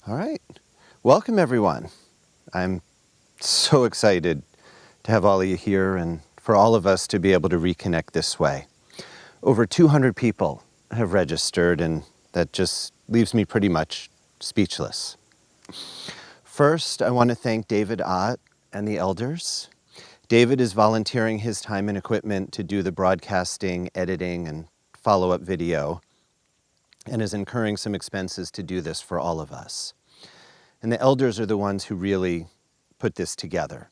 All right. Welcome, everyone. I'm so excited to have all of you here and for all of us to be able to reconnect this way. Over 200 people have registered, and that just leaves me pretty much speechless. First, I want to thank David Ott and the elders. David is volunteering his time and equipment to do the broadcasting, editing, and follow-up video, and is incurring some expenses to do this for all of us. And the elders are the ones who really put this together.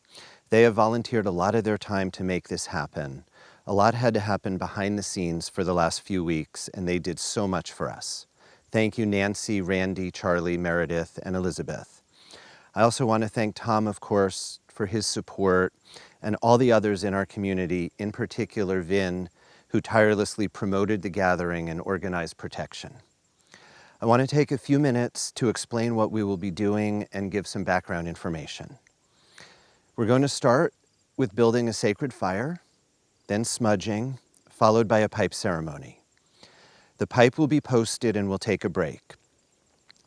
They have volunteered a lot of their time to make this happen. A lot had to happen behind the scenes for the last few weeks, and they did so much for us. Thank you, Nancy, Randy, Charlie, Meredith, and Elizabeth. I also want to thank Tom, of course, for his support, and all the others in our community, in particular Vin, who tirelessly promoted the gathering and organized protection. I want to take a few minutes to explain what we will be doing and give some background information. We're going to start with building a sacred fire, then smudging, followed by a pipe ceremony. The pipe will be posted and we'll take a break.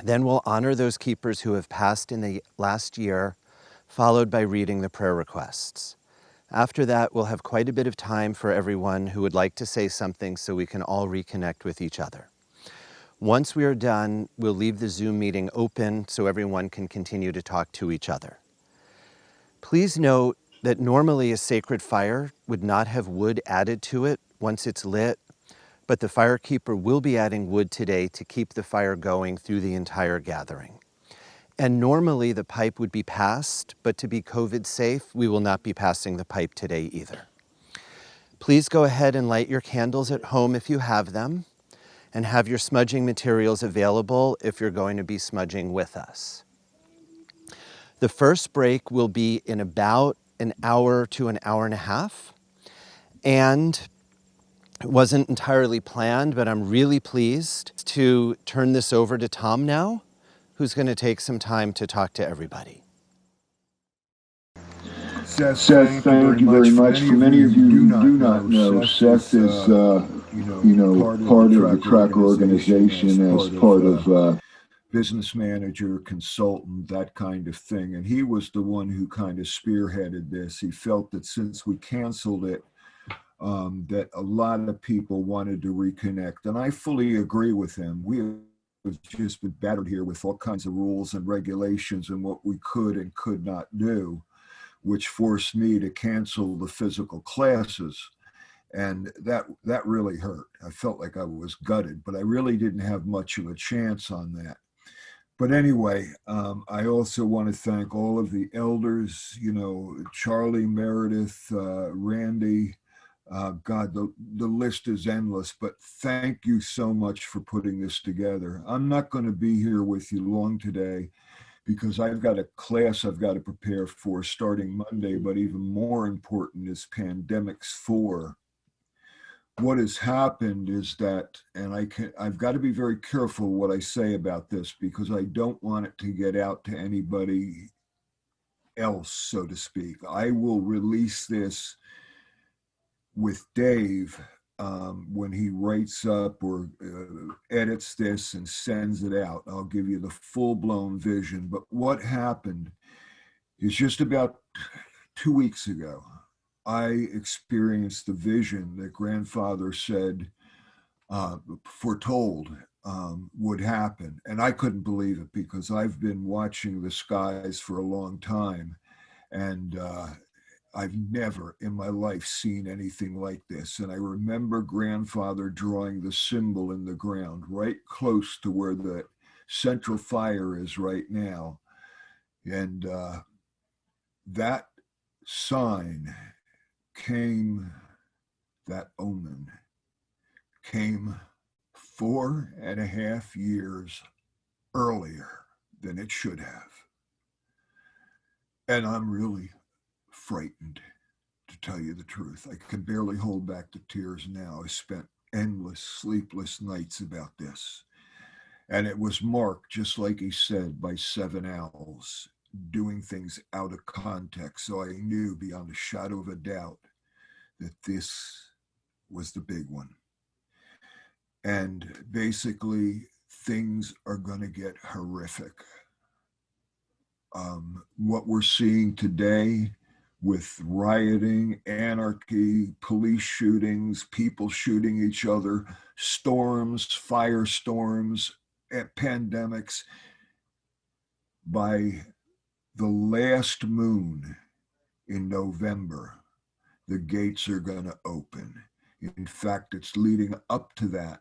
Then we'll honor those keepers who have passed in the last year, followed by reading the prayer requests. After that, we'll have quite a bit of time for everyone who would like to say something so we can all reconnect with each other. Once we are done, we'll leave the Zoom meeting open so everyone can continue to talk to each other. Please note that normally a sacred fire would not have wood added to it once it's lit, but the firekeeper will be adding wood today to keep the fire going through the entire gathering. And normally the pipe would be passed, but to be COVID safe, we will not be passing the pipe today either. Please go ahead and light your candles at home if you have them, and have your smudging materials available if you're going to be smudging with us. The first break will be in about an hour to an hour and a half, and it wasn't entirely planned, but I'm really pleased to turn this over to Tom now, who's going to take some time to talk to everybody. Seth, thank you very much. For many of you who do not know, Seth is, part of the tracker organization as part of business manager, consultant, that kind of thing. And he was the one who kind of spearheaded this. He felt that since we canceled it, that a lot of people wanted to reconnect. And I fully agree with him. We have just been battered here with all kinds of rules and regulations and what we could and could not do, which forced me to cancel the physical classes. And that really hurt. I felt like I was gutted, but I really didn't have much of a chance on that. But anyway, I also want to thank all of the elders, Charlie, Meredith, Randy. God, the list is endless, but thank you so much for putting this together. I'm not going to be here with you long today, because I've got a class I've got to prepare for starting Monday, but even more important is Pandemics 4. What has happened is that, and I've got to be very careful what I say about this, because I don't want it to get out to anybody else, so to speak. I will release this with Dave when he writes up or edits this and sends it out. I'll give you the full-blown vision. But what happened is just about 2 weeks ago, I experienced the vision that grandfather said, foretold would happen. And I couldn't believe it, because I've been watching the skies for a long time. And I've never in my life seen anything like this. And I remember grandfather drawing the symbol in the ground right close to where the central fire is right now. And that sign came, that omen came 4.5 years earlier than it should have. And I'm really frightened, to tell you the truth. I can barely hold back the tears now. I spent endless sleepless nights about this. And it was marked, just like he said, by 7 owls doing things out of context. So I knew beyond a shadow of a doubt that this was the big one. And basically, things are going to get horrific. What we're seeing today with rioting, anarchy, police shootings, people shooting each other, storms, firestorms, pandemics, by the last moon in November, the gates are going to open. In fact, it's leading up to that.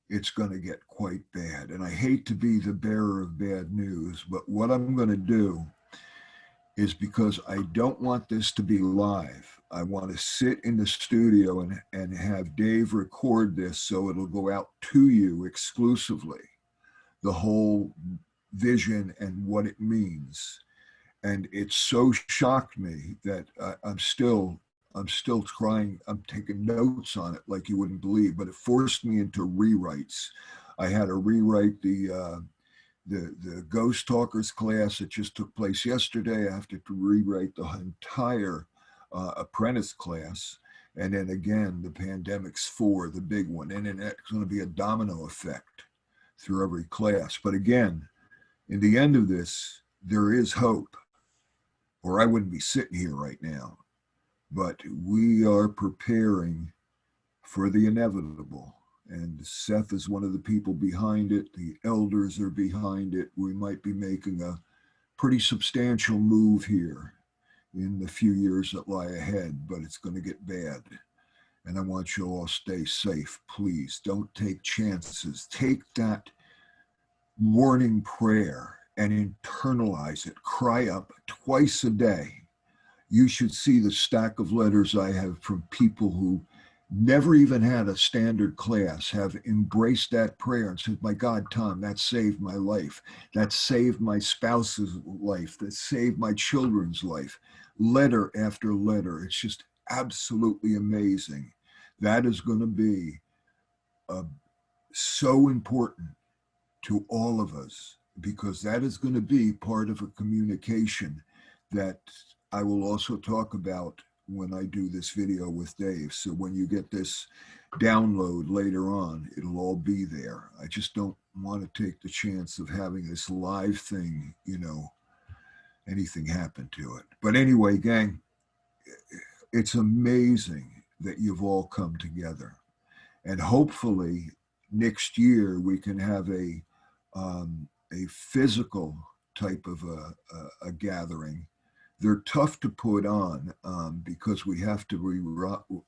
It's going to get quite bad. And I hate to be the bearer of bad news, but what I'm going to do is, because I don't want this to be live, I want to sit in the studio and have Dave record this so it'll go out to you exclusively, the whole vision and what it means. And it so shocked me that I'm still trying. I'm taking notes on it like you wouldn't believe, but it forced me into rewrites. I had to rewrite the Ghost Talkers class that just took place yesterday. I have to rewrite the entire apprentice class. And then again, the Pandemics 4, the big one. And then that's going to be a domino effect through every class. But again, in the end of this, there is hope, or I wouldn't be sitting here right now. But we are preparing for the inevitable. And Seth is one of the people behind it. The elders are behind it. We might be making a pretty substantial move here in the few years that lie ahead, but it's going to get bad. And I want you all to stay safe. Please don't take chances. Take that morning prayer and internalize it. Cry up twice a day. You should see the stack of letters I have from people who never even had a standard class, have embraced that prayer and said, my God, Tom, that saved my life. That saved my spouse's life. That saved my children's life. Letter after letter. It's just absolutely amazing. That is going to be so important to all of us, because that is going to be part of a communication that I will also talk about when I do this video with Dave. So when you get this download later on, it'll all be there. I just don't want to take the chance of having this live thing, anything happen to it. But anyway, gang, it's amazing that you've all come together. And hopefully next year we can have a physical type of a gathering. They're tough to put on because we have to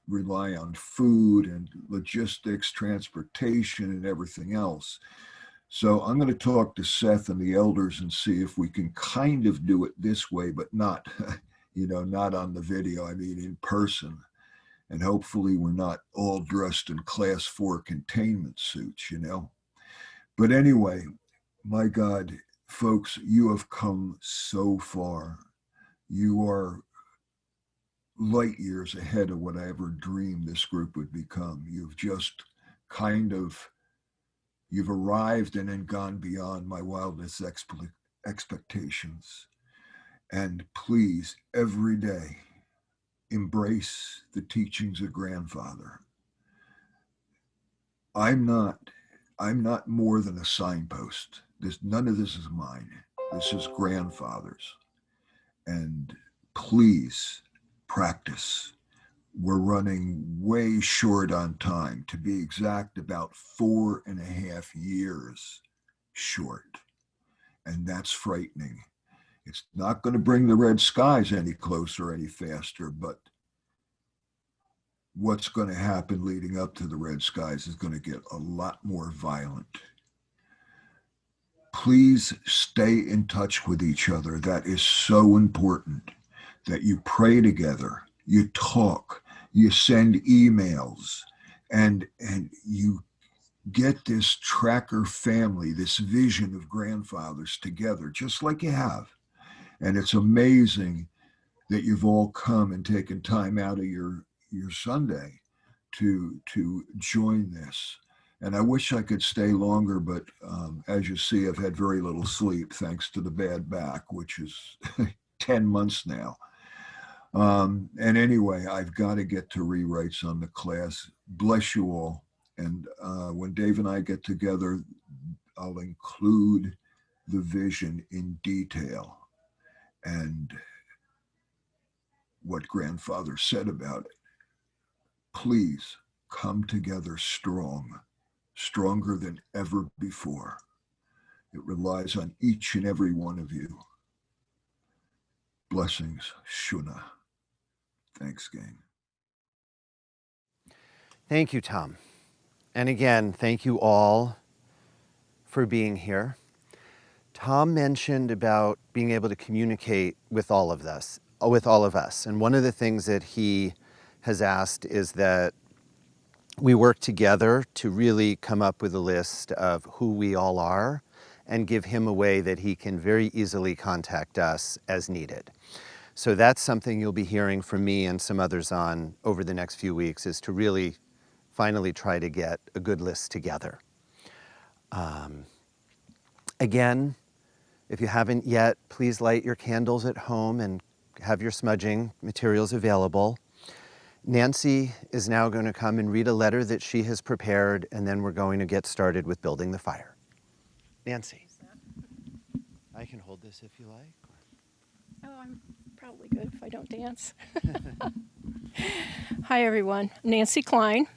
rely on food and logistics, transportation, and everything else. So I'm going to talk to Seth and the elders and see if we can kind of do it this way, but not, not on the video. I mean, in person. And hopefully we're not all dressed in class 4 containment suits, But anyway, my God, folks, you have come so far. You are light years ahead of what I ever dreamed this group would become. You've just you've arrived and then gone beyond my wildest expectations. And please, every day, embrace the teachings of grandfather. I'm not more than a signpost. None of this is mine. This is grandfather's. And please practice. We're running way short on time. To be exact, about 4.5 years short. And that's frightening. It's not going to bring the red skies any closer, any faster, but what's going to happen leading up to the red skies is going to get a lot more violent. Please stay in touch with each other. That is so important, that you pray together, you talk, you send emails, and you get this tracker family, this vision of grandfathers together, just like you have. And it's amazing that you've all come and taken time out of your Sunday to join this. And I wish I could stay longer, but as you see, I've had very little sleep thanks to the bad back, which is 10 months now. And anyway, I've got to get to rewrites on the class. Bless you all. And when Dave and I get together, I'll include the vision in detail. and what Grandfather said about it. Please come together strong, stronger than ever before. It relies on each and every one of you. Blessings, Shuna. Thanks, gang. Thank you, Tom. And again, thank you all for being here. Tom mentioned about being able to communicate with all of us. And one of the things that he has asked is that we work together to really come up with a list of who we all are and give him a way that he can very easily contact us as needed. So that's something you'll be hearing from me and some others on over the next few weeks, is to really finally try to get a good list together. Again, if you haven't yet, please light your candles at home and have your smudging materials available. Nancy is now going to come and read a letter that she has prepared, and then we're going to get started with building the fire. Nancy. I can hold this if you like. Oh, I'm probably good if I don't dance. Hi, everyone. Nancy Klein.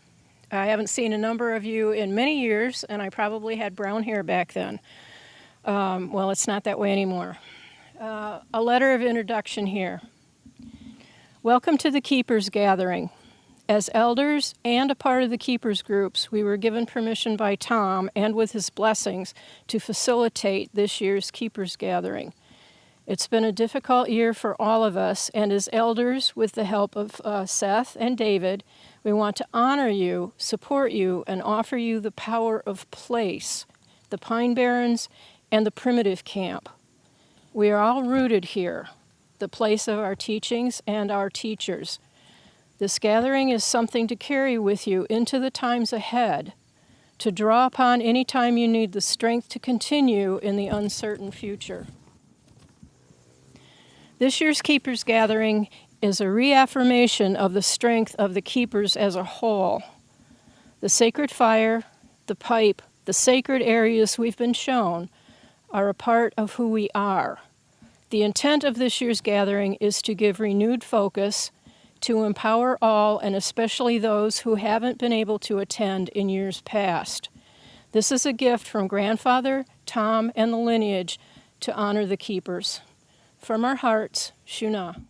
I haven't seen a number of you in many years, and I probably had brown hair back then. Well, it's not that way anymore. A letter of introduction here. Welcome to the Keepers Gathering. As elders and a part of the Keepers groups, we were given permission by Tom and with his blessings to facilitate this year's Keepers Gathering. It's been a difficult year for all of us, and as elders, with the help of Seth and David, we want to honor you, support you, and offer you the power of place, the Pine Barrens, and the Primitive Camp. We are all rooted here, the place of our teachings and our teachers. This gathering is something to carry with you into the times ahead, to draw upon any time you need the strength to continue in the uncertain future. This year's Keepers Gathering is a reaffirmation of the strength of the Keepers as a whole. The sacred fire, the pipe, the sacred areas we've been shown are a part of who we are. The intent of this year's gathering is to give renewed focus, to empower all, and especially those who haven't been able to attend in years past. This is a gift from Grandfather, Tom, and the lineage to honor the Keepers. From our hearts, Shuna.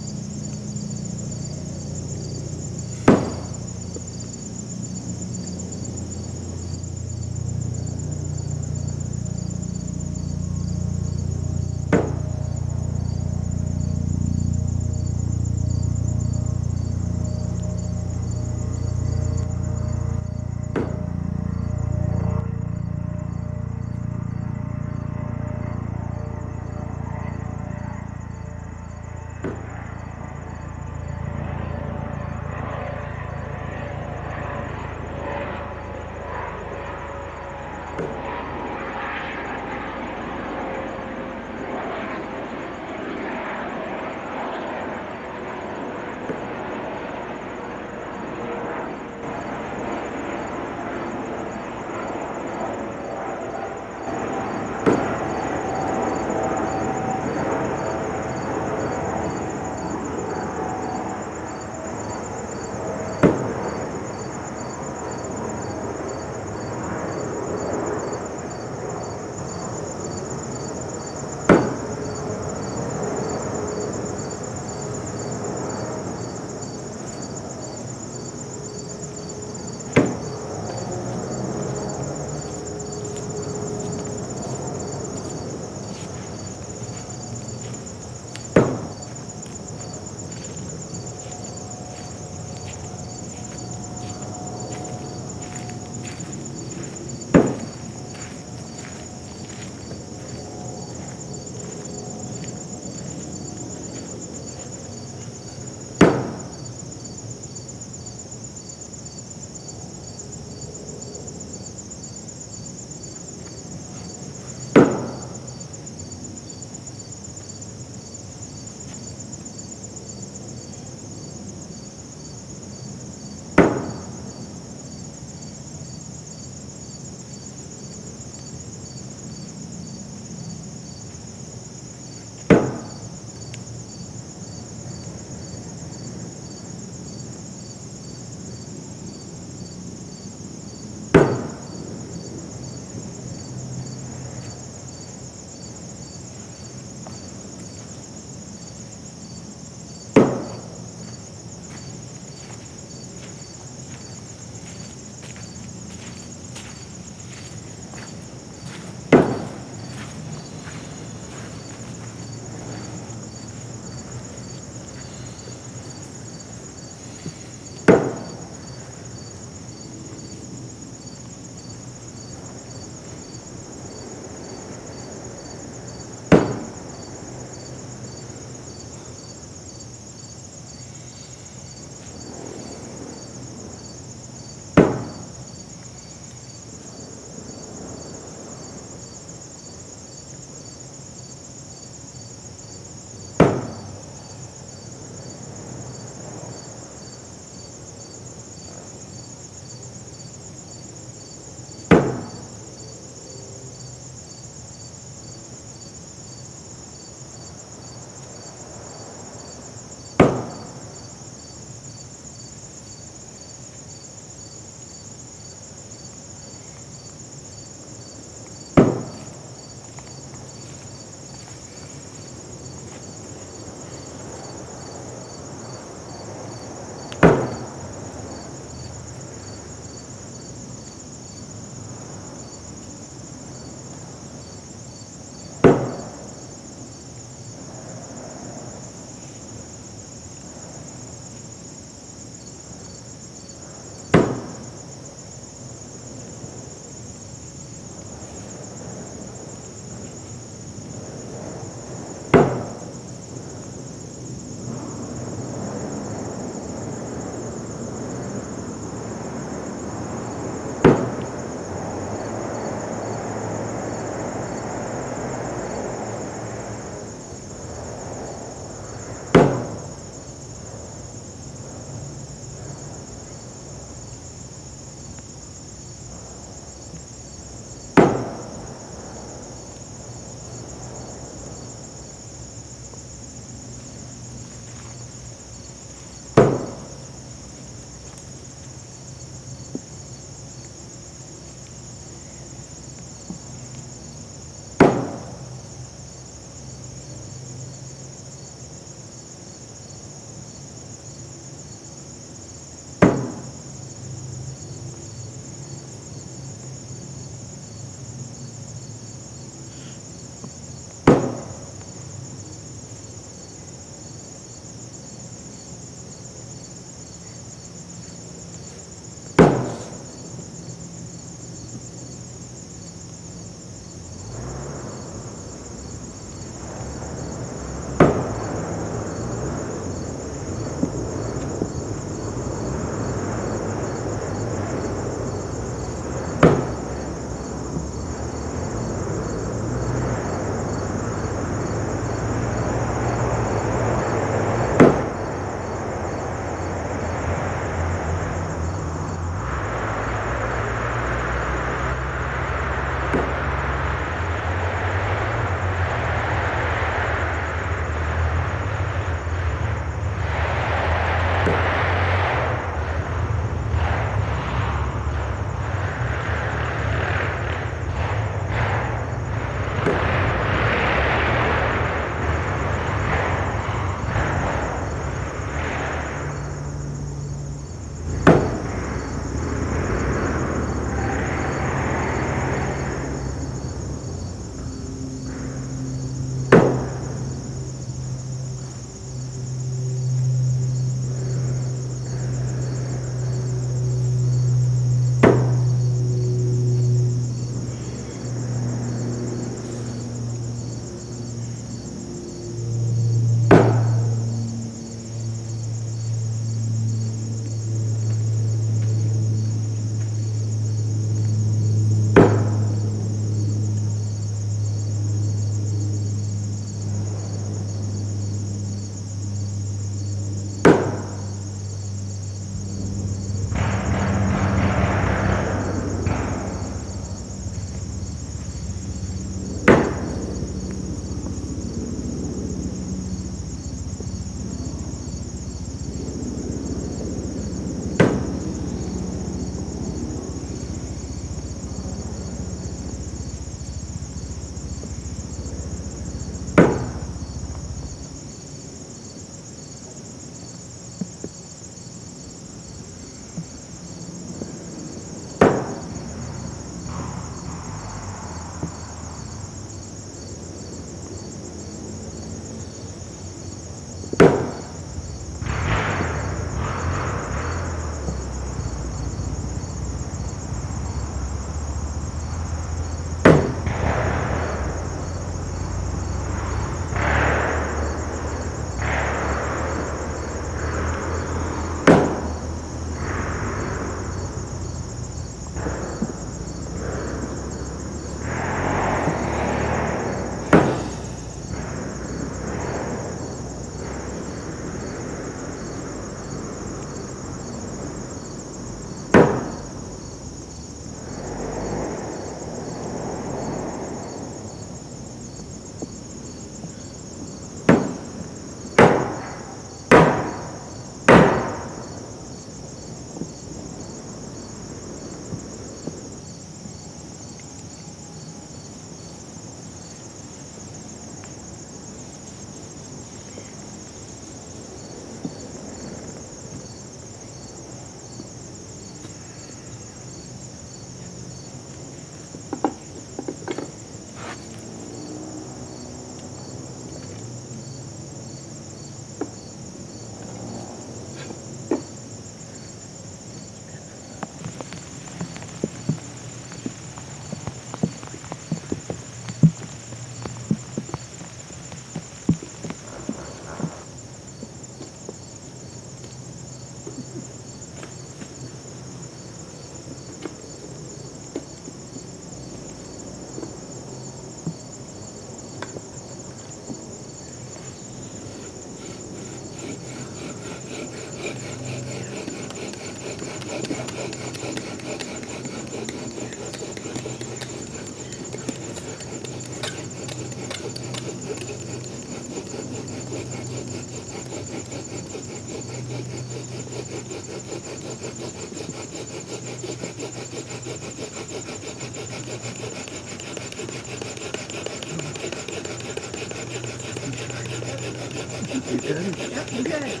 You good? Yep, I'm good.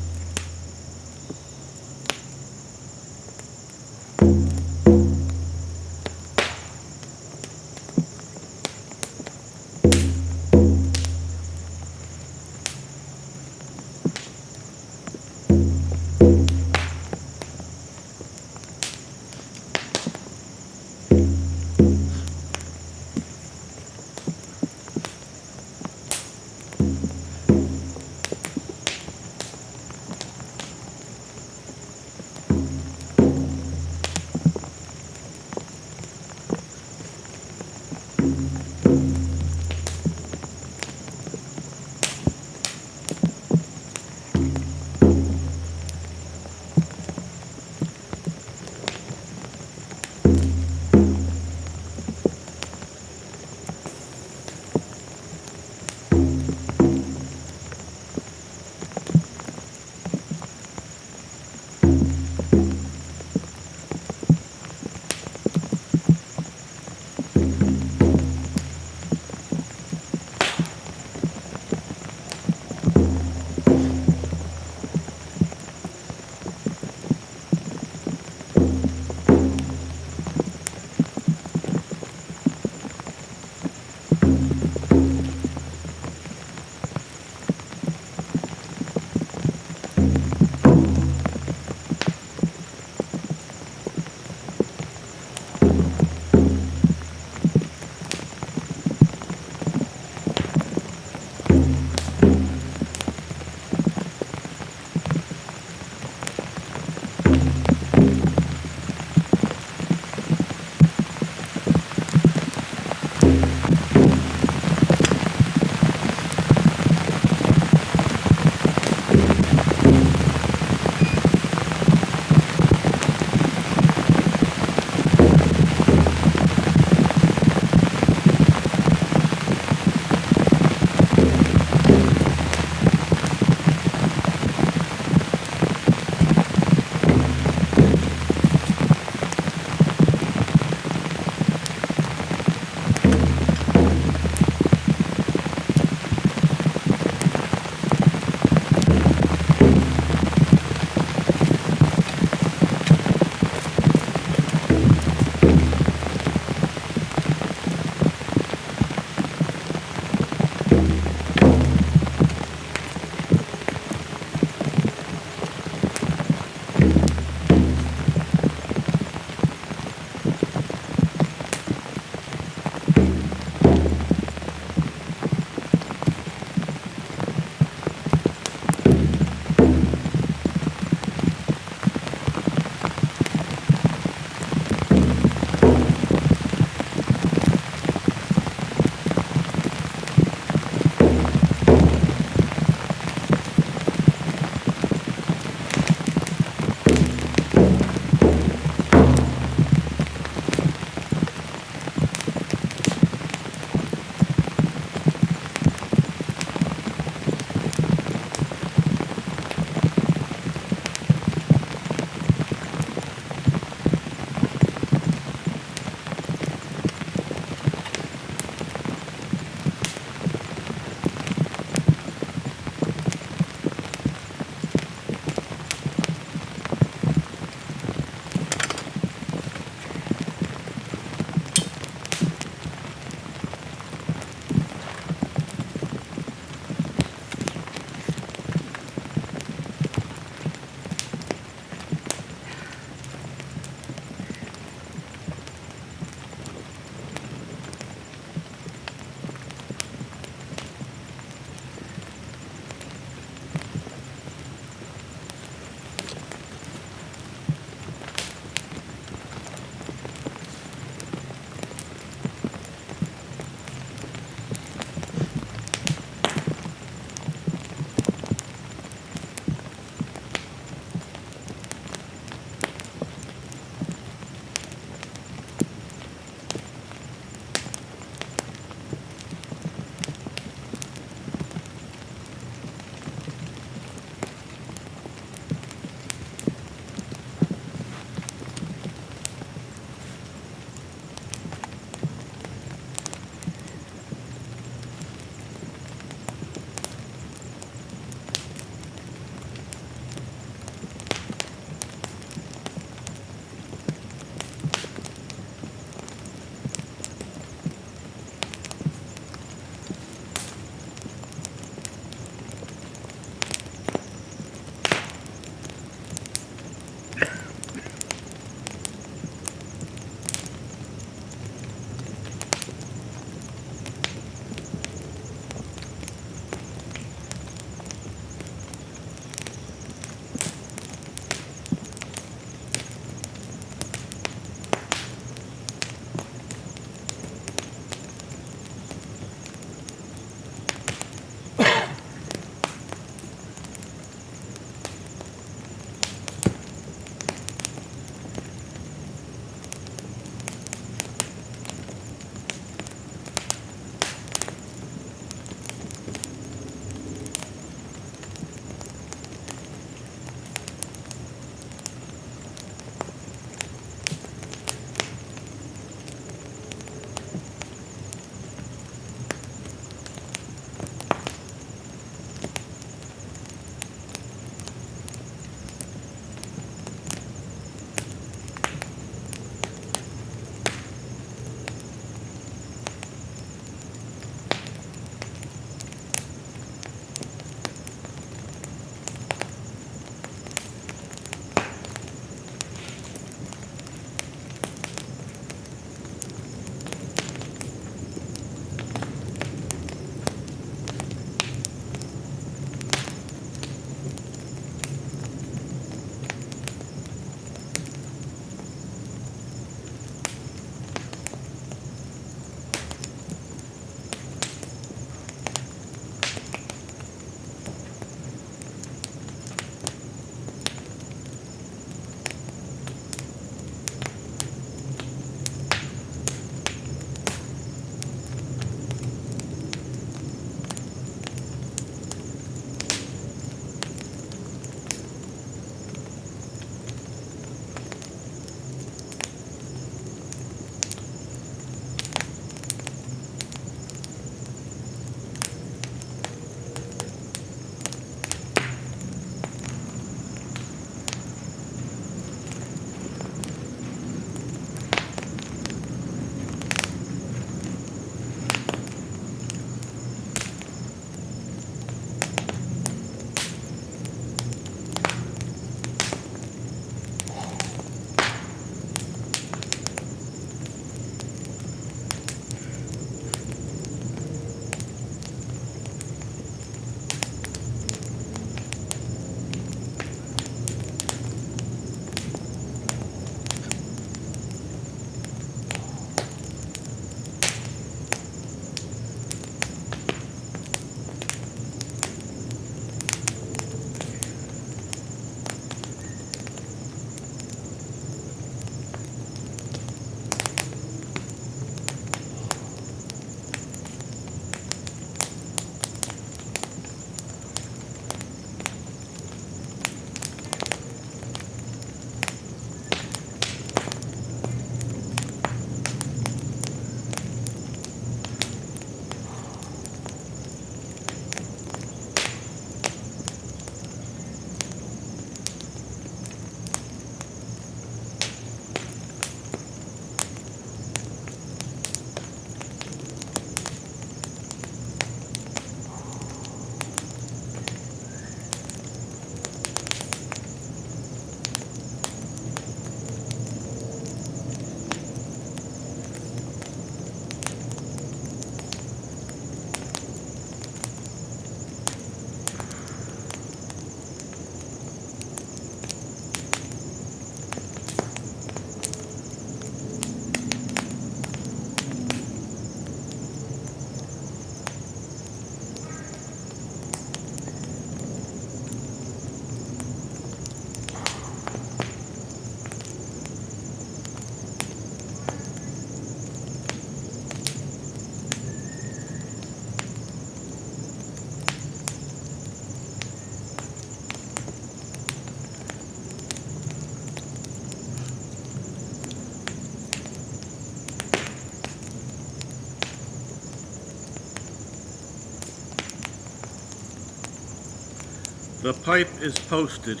The pipe is posted.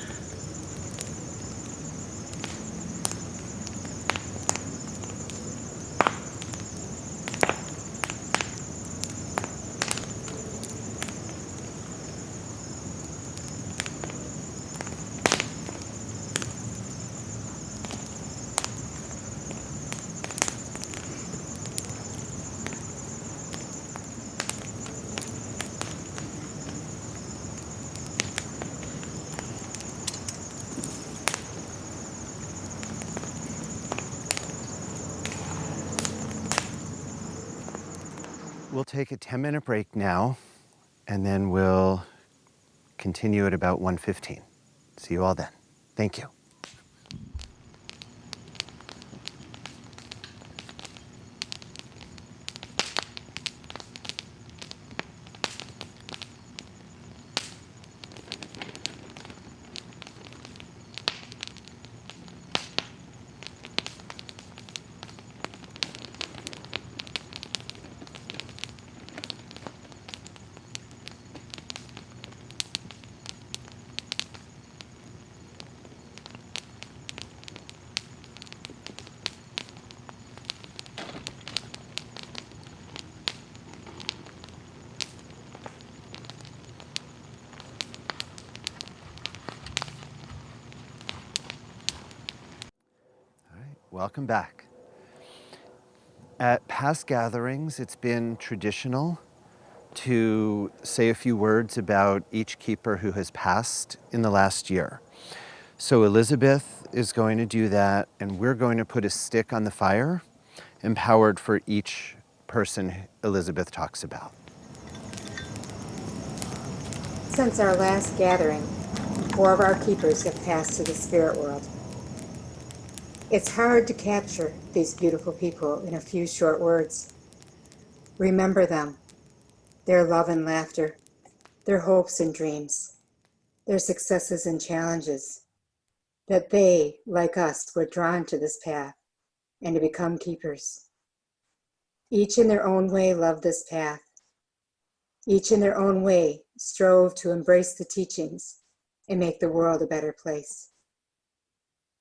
We'll take a 10-minute break now, and then we'll continue at about 1:15. See you all then. Thank you. Welcome back. At past gatherings, it's been traditional to say a few words about each keeper who has passed in the last year. So Elizabeth is going to do that, and we're going to put a stick on the fire, empowered for each person Elizabeth talks about. Since our last gathering, 4 of our keepers have passed to the spirit world. It's hard to capture these beautiful people in a few short words. Remember them, their love and laughter, their hopes and dreams, their successes and challenges, that they, like us, were drawn to this path and to become keepers. Each in their own way loved this path. Each in their own way strove to embrace the teachings and make the world a better place.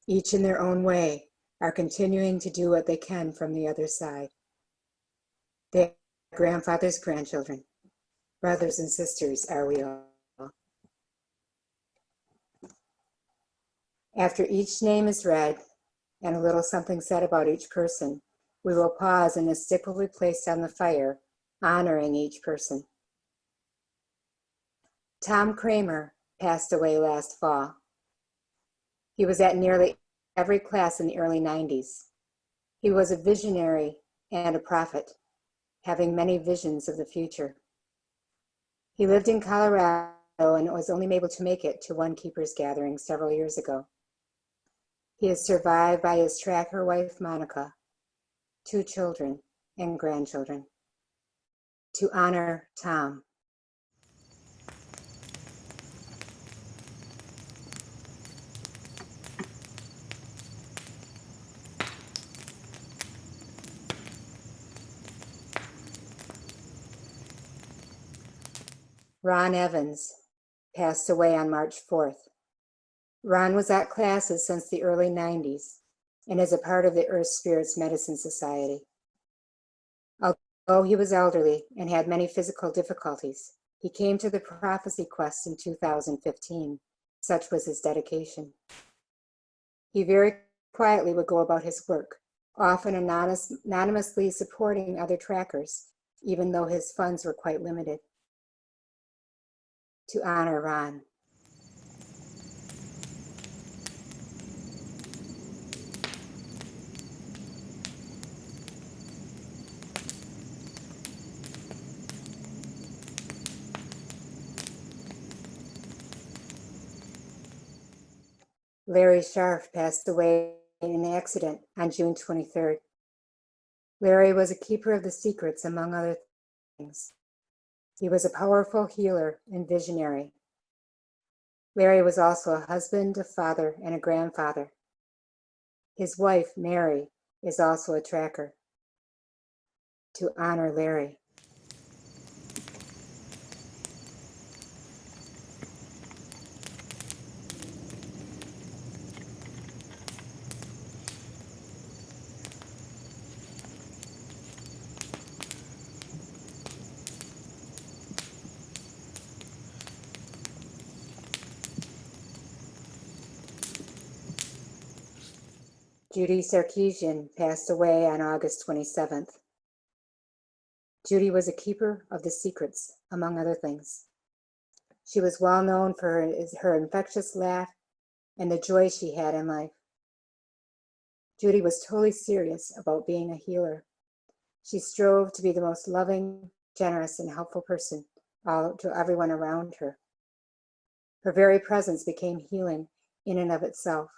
Each in their own way are continuing to do what they can from the other side. They are grandfather's grandchildren. Brothers and sisters are we all. After each name is read and a little something said about each person, we will pause and a stick will be placed on the fire, honoring each person. Tom Kramer passed away last fall. He was at nearly every class in the early 90s. He was a visionary and a prophet, having many visions of the future. He lived in Colorado and was only able to make it to one keeper's gathering several years ago. He is survived by his tracker wife, Monica, 2 children and grandchildren. To honor Tom. Ron Evans passed away on March 4th. Ron was at classes since the early 90s and is a part of the Earth Spirits Medicine Society. Although he was elderly and had many physical difficulties, he came to the Prophecy Quest in 2015. Such was his dedication. He very quietly would go about his work, often anonymously supporting other trackers, even though his funds were quite limited. To honor Ron. Larry Scharf passed away in an accident on June 23rd. Larry was a keeper of the secrets, among other things. He was a powerful healer and visionary. Larry was also a husband, a father, and a grandfather. His wife, Mary, is also a tracker. To honor Larry. Judy Sarkeesian passed away on August 27th. Judy was a keeper of the secrets, among other things. She was well known for her infectious laugh and the joy she had in life. Judy was totally serious about being a healer. She strove to be the most loving, generous, and helpful person to everyone around her. Her very presence became healing in and of itself.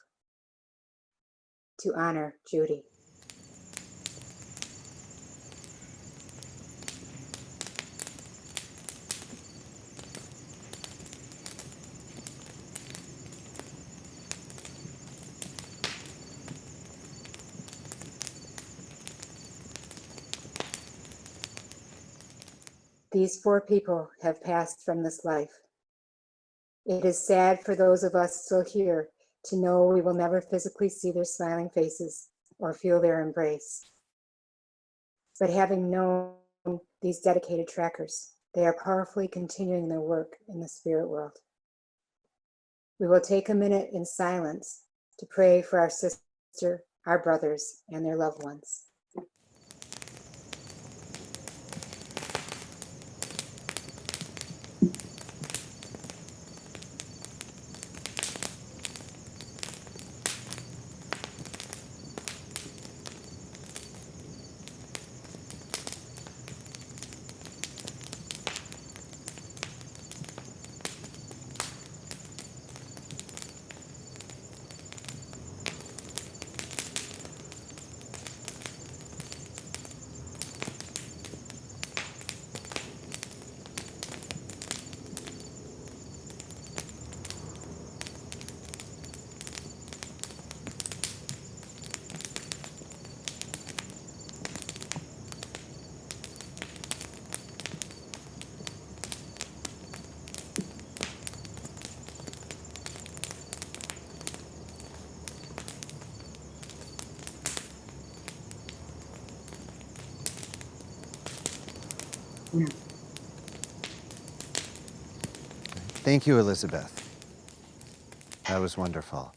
To honor Judy. These 4 people have passed from this life. It is sad for those of us still here to know we will never physically see their smiling faces or feel their embrace. But having known these dedicated trackers, they are powerfully continuing their work in the spirit world. We will take a minute in silence to pray for our sister, our brothers, and their loved ones. Thank you, Elizabeth. That was wonderful.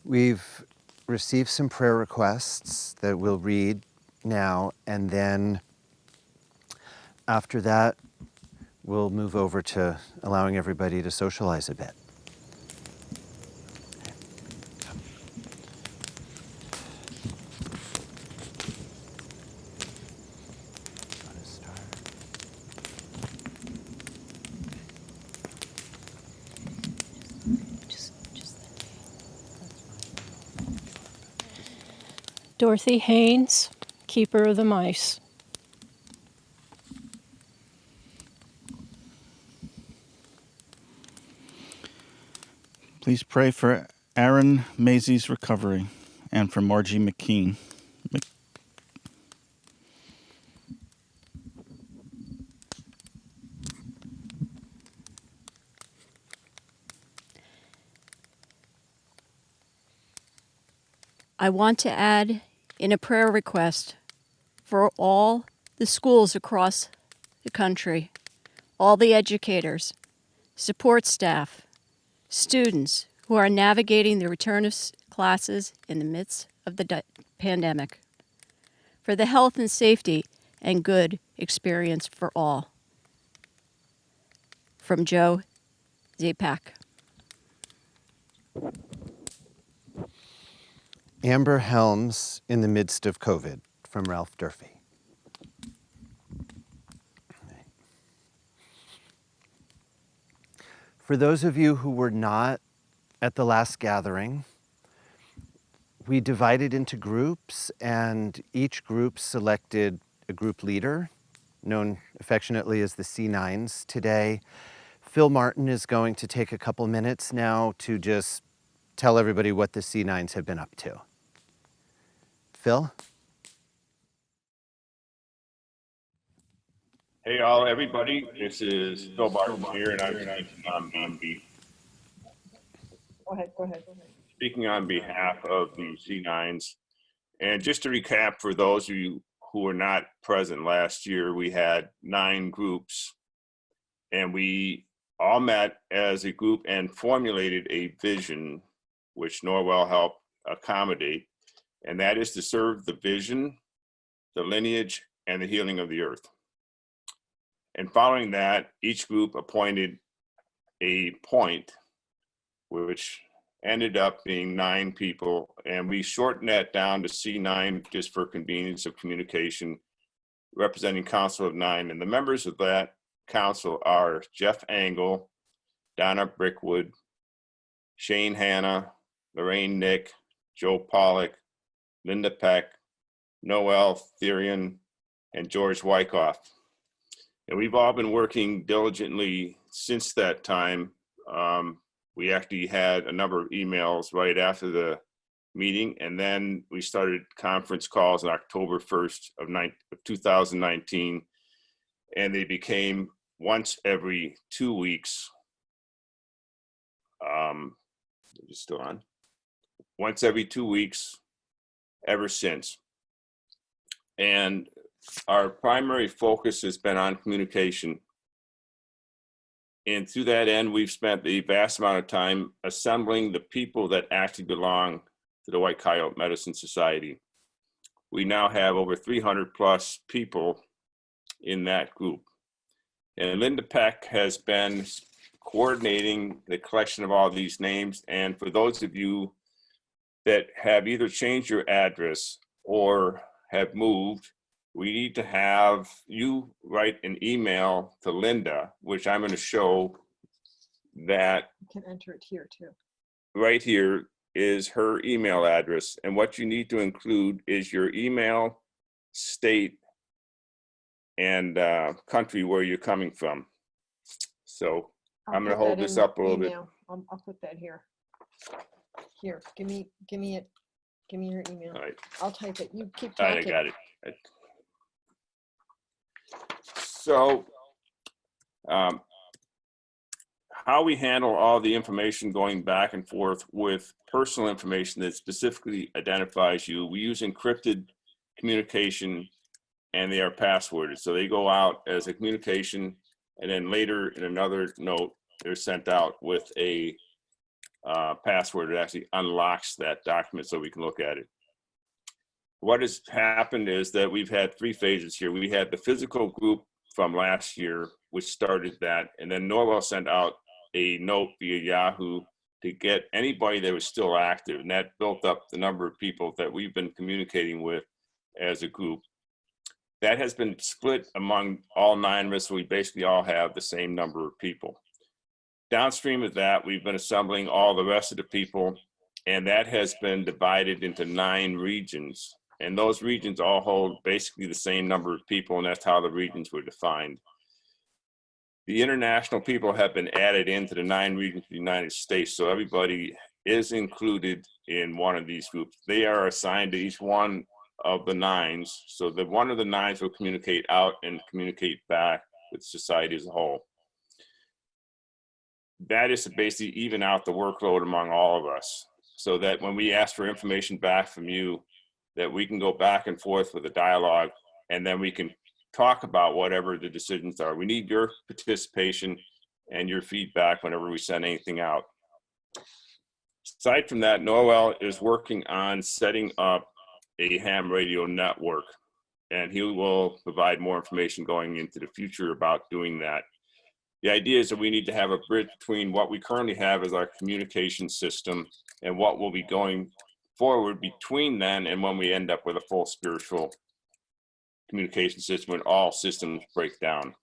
We've received some prayer requests that we'll read now, and then after that, we'll move over to allowing everybody to socialize a bit. Dorothy Haynes, keeper of the mice. Please pray for Aaron Maisie's recovery and for Margie McKean. I want to add in a prayer request for all the schools across the country, all the educators, support staff, students who are navigating the return of classes in the midst of the pandemic, for the health and safety and good experience for all. From Joe Zapak. Amber Helms in the midst of COVID, from Ralph Durfee. For those of you who were not at the last gathering, we divided into groups, and each group selected a group leader, known affectionately as the C9s. Today, Phil Martin is going to take a couple minutes now to just tell everybody what the C9s have been up to. Phil? Hey all, everybody. This is Phil Martin here, and I'm speaking on behalf of the C9s. And just to recap, for those of you who were not present last year, we had 9 groups, and we all met as a group and formulated a vision, which Norwell helped accommodate. and that is to serve the vision, the lineage, and the healing of the earth. And following that, each group appointed a point, which ended up being 9 people, and we shortened that down to C9 just for convenience of communication, representing Council of 9. And the members of that council are Jeff Angle, Donna Brickwood, Shane Hanna, Lorraine Nick, Joe Pollock, Linda Peck, Noel Therian, and George Wyckoff. And we've all been working diligently since that time. We actually had a number of emails right after the meeting, and then we started conference calls on October 1st of 2019, and they became once every 2 weeks. Is still on? Once every 2 weeks ever since. And our primary focus has been on communication. And to that end, we've spent a vast amount of time assembling the people that actually belong to the White Coyote Medicine Society. We now have over 300 plus people in that group. And Linda Peck has been coordinating the collection of all these names. And for those of you that have either changed your address or have moved, we need to have you write an email to Linda, which I'm going to show that. You can enter it here too. Right here is her email address. And what you need to include is your email, state, and country where you're coming from. So I'm going to hold this up a little bit. I'll put that here. Here, give me it. Give me your email. All right. I'll type it. You keep All right, talking. I got it. So how we handle all the information going back and forth with personal information that specifically identifies you, we use encrypted communication, and they are passworded. So they go out as a communication, and then later in another note, they're sent out with a password that actually unlocks that document so we can look at it. What has happened is that we've had 3 phases here. We had the physical group from last year, which started that, and then Norwell sent out a note via Yahoo to get anybody that was still active, and that built up the number of people that we've been communicating with as a group. That has been split among all 9 of us, so we basically all have the same number of people. Downstream of that, we've been assembling all the rest of the people, and that has been divided into 9 regions. And those regions all hold basically the same number of people, and that's how the regions were defined. The international people have been added into the 9 regions of the United States, so everybody is included in one of these groups. They are assigned to each one of the 9s, so that one of the 9s will communicate out and communicate back with society as a whole. That is to basically even out the workload among all of us, so that when we ask for information back from you, that we can go back and forth with a dialogue, and then we can talk about whatever the decisions are. We need your participation and your feedback whenever we send anything out. Aside from that, Noel is working on setting up a ham radio network, and he will provide more information going into the future about doing that. The idea is that we need to have a bridge between what we currently have as our communication system and what will be going forward between then and when we end up with a full spiritual communication system when all systems break down.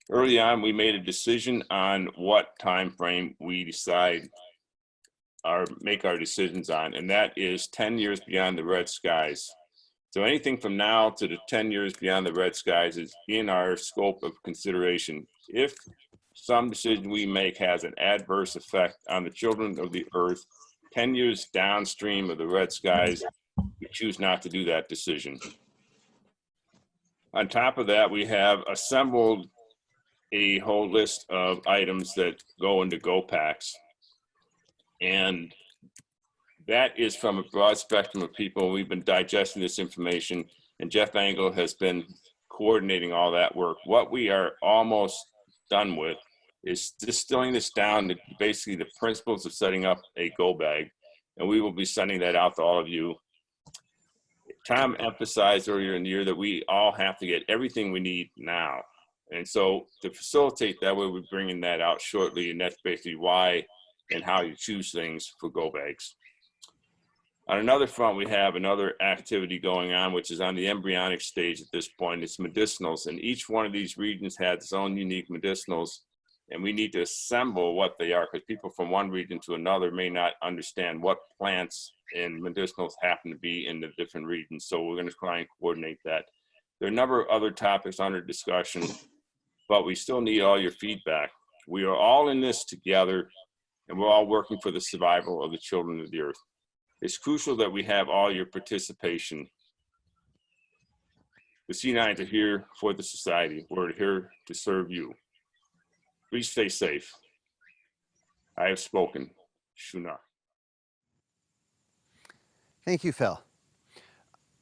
Early on, we made a decision on what time frame we decide or make our decisions on, and that is 10 years beyond the red skies. So anything from now to the 10 years beyond the red skies is in our scope of consideration. If some decision we make has an adverse effect on the children of the earth 10 years downstream of the red skies, we choose not to do that decision. On top of that, we have assembled a whole list of items that go into Go Packs. And that is from a broad spectrum of people. We've been digesting this information, and Jeff Angle has been coordinating all that work. What we are almost done with is distilling this down to basically the principles of setting up a go bag. And we will be sending that out to all of you Tom emphasized earlier in the year that we all have to get everything we need now. And so to facilitate that way, we're bringing that out shortly, and that's basically why and how you choose things for go bags. On another front, we have another activity going on, which is on the embryonic stage at this point. It's medicinals, and each one of these regions has its own unique medicinals, and we need to assemble what they are, because people from one region to another may not understand what plants and medicinals happen to be in the different regions. So we're going to try and coordinate that. There are a number of other topics under discussion, but we still need all your feedback. We are all in this together, and we're all working for the survival of the children of the earth. It's crucial that we have all your participation. The C9s are here for the society. We're here to serve you. Please stay safe. I have spoken. Shuna. Thank you, Phil.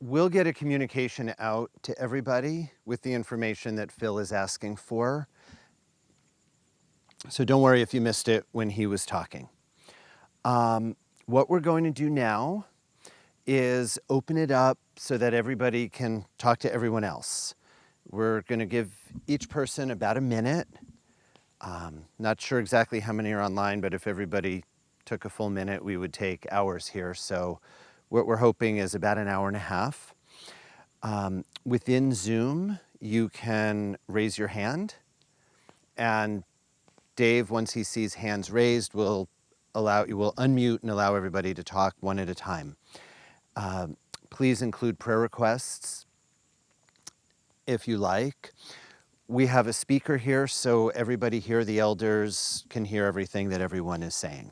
We'll get a communication out to everybody with the information that Phil is asking for. So don't worry if you missed it when he was talking. What we're going to do now is open it up so that everybody can talk to everyone else. We're going to give each person about a minute. Not sure exactly how many are online, but if everybody took a full minute, we would take hours here. So what we're hoping is about an hour and a half. Within Zoom, you can raise your hand, and Dave, once he sees hands raised, will unmute and allow everybody to talk one at a time. Please include prayer requests if you like. We have a speaker here, so everybody here, the elders, can hear everything that everyone is saying.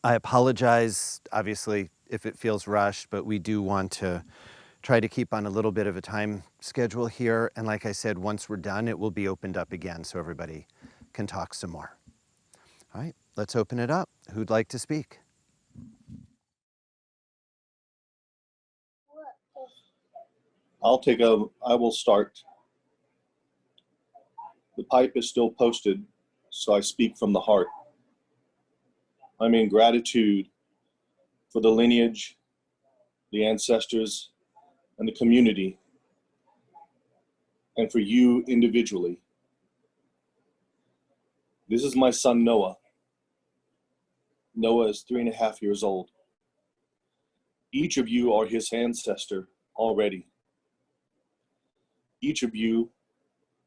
I apologize, obviously, if it feels rushed, but we do want to try to keep on a little bit of a time schedule here. And like I said, once we're done, it will be opened up again so everybody can talk some more. All right, let's open it up. Who'd like to speak? I will start. The pipe is still posted, so I speak from the heart. I'm in gratitude for the lineage, the ancestors, and the community, and for you individually. This is my son, Noah. Noah is 3.5 years old. Each of you are his ancestor already. Each of you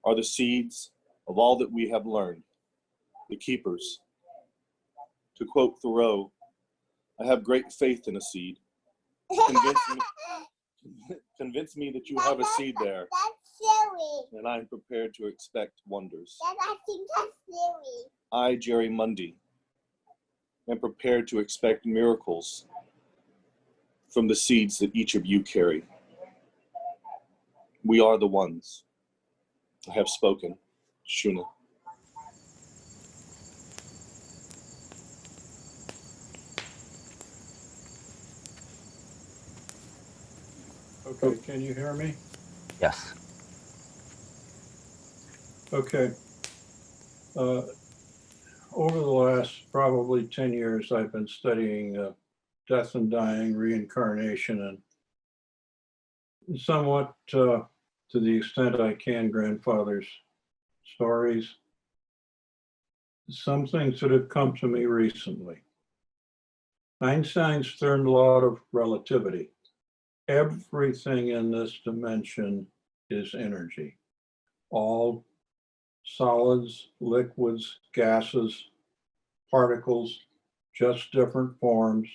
are the seeds of all that we have learned, the keepers. To quote Thoreau, I have great faith in a seed. Convince me that you have a seed there, and I am prepared to expect wonders. I, Jerry Mundy, am prepared to expect miracles from the seeds that each of you carry. We are the ones. I have spoken. Shuna. Okay, can you hear me? Yes. Okay. Over the last probably 10 years, I've been studying death and dying, reincarnation, and somewhat to the extent I can, grandfather's stories. Some things that have come to me recently. Einstein's third law of relativity. Everything in this dimension is energy. All solids, liquids, gases, particles, just different forms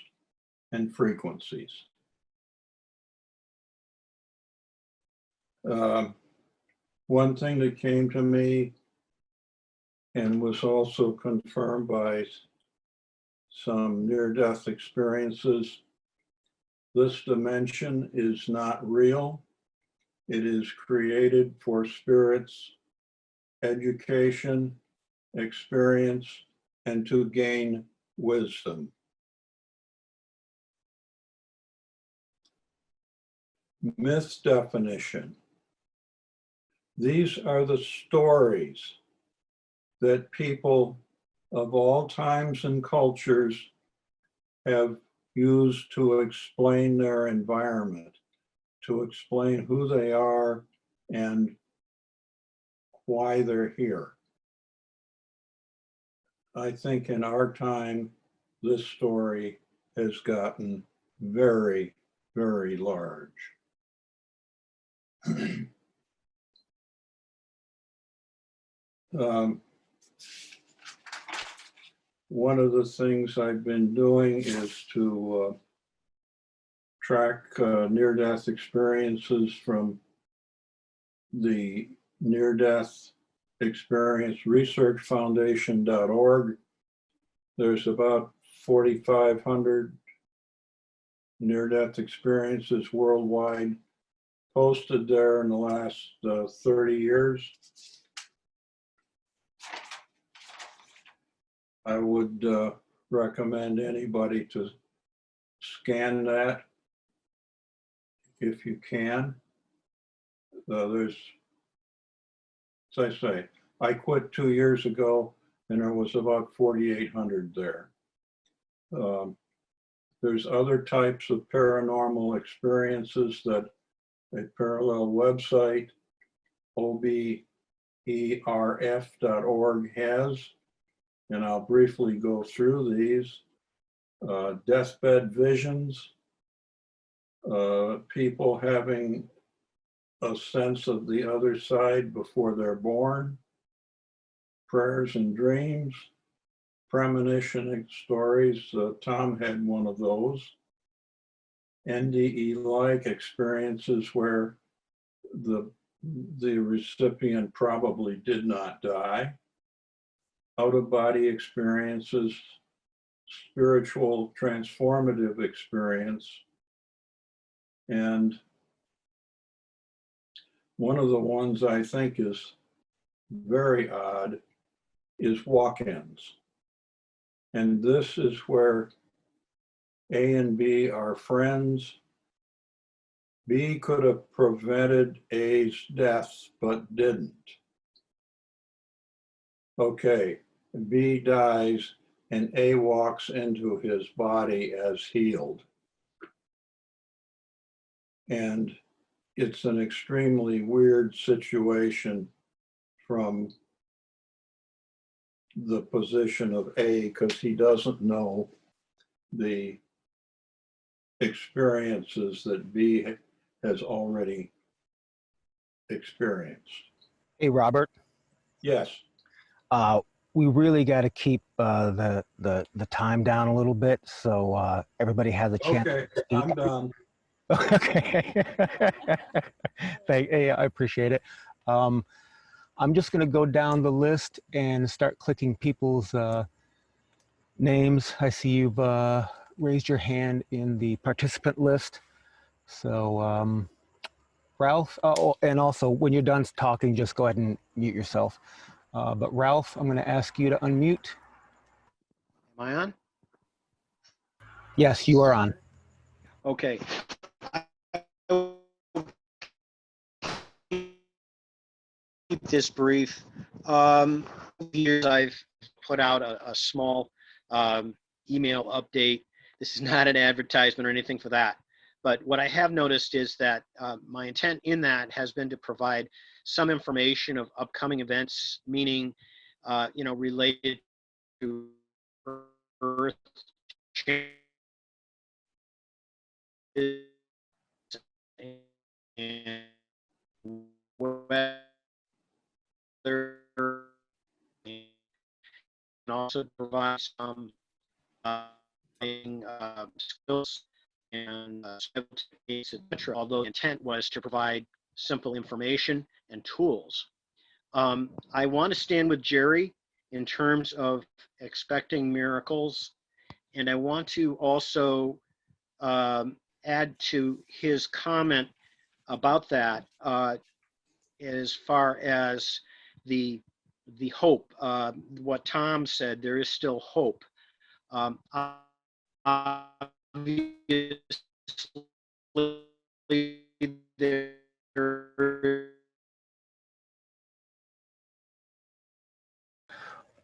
and frequencies. One thing that came to me and was also confirmed by some near-death experiences, this dimension is not real. It is created for spirits, education, experience, and to gain wisdom. Myth definition. These are the stories that people of all times and cultures have used to explain their environment, to explain who they are and why they're here. I think in our time, this story has gotten very, very large. One of the things I've been doing is to track near-death experiences from the Near-Death Experience Research Foundation.org. There's about 4,500 near-death experiences worldwide posted there in the last 30 years. I would recommend anybody to scan that if you can. There's, as I say, I quit 2 years ago and there was about 4,800 there. There's other types of paranormal experiences that a parallel website, oberf.org, has, and I'll briefly go through these. Deathbed visions, people having a sense of the other side before they're born, prayers and dreams, premonition stories. Tom had one of those. NDE-like experiences where the recipient probably did not die. Out-of-body experiences, spiritual transformative experience. And one of the ones I think is very odd is walk-ins. And this is where A and B are friends. B could have prevented A's death, but didn't. Okay, B dies and A walks into his body as healed. And it's an extremely weird situation from the position of A, because he doesn't know the experiences that B has already experienced. Hey, Robert. Yes. We really got to keep the time down a little bit so everybody has a chance. Okay, I'm done. Okay. Hey, I appreciate it. I'm just going to go down the list and start clicking people's names. I see you've raised your hand in the participant list. So Ralph, oh, and also when you're done talking, just go ahead and mute yourself. But Ralph, I'm going to ask you to unmute. Am I on? Yes, you are on. Okay. Keep this brief. Years I've put out a small email update. This is not an advertisement or anything for that. But what I have noticed is that my intent in that has been to provide some information of upcoming events, meaning, related to Earth change and weather, and also provide some skills and techniques, etc. Although the intent was to provide simple information and tools. I want to stand with Jerry in terms of expecting miracles, and I want to also add to his comment about that as far as the hope. What Tom said, there is still hope. Obviously, there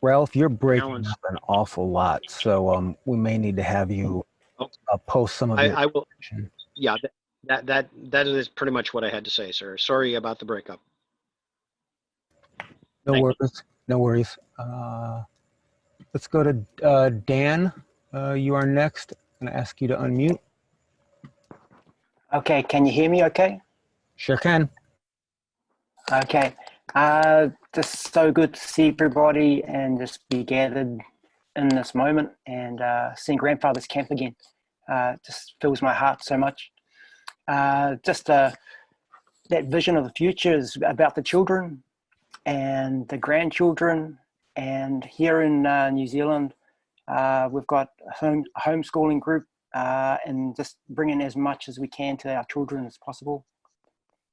Ralph, you're breaking up an awful lot, so we may need to have you post some of your I will. information. Yeah, that is pretty much what I had to say, sir. Sorry about the breakup. No Thank worries. No worries. Let's go to Dan. You are next. I'm going to ask you to unmute. Okay, can you hear me okay? Sure can. Okay. Just so good to see everybody and just be gathered in this moment and seeing grandfather's camp again. Just fills my heart so much. That vision of the future is about the children and the grandchildren. And here in New Zealand, we've got a homeschooling group and just bringing as much as we can to our children as possible.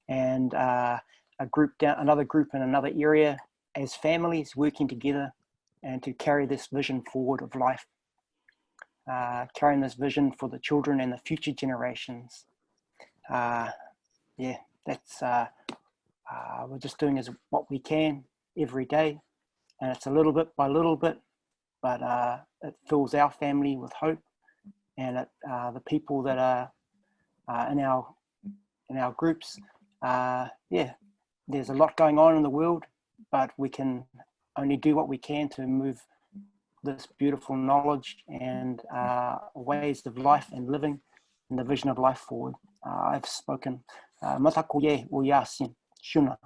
And another group in another area as families working together and to carry this vision forward of life, carrying this vision for the children and the future generations. Yeah, that's we're just doing as what we can every day, and it's a little bit by little bit, but it fills our family with hope, and the people that are in our groups. Yeah, there's a lot going on in the world, but we can only do what we can to move this beautiful knowledge and ways of life and living and the vision of life forward. I've spoken. Matakuye Uyasin Shuna.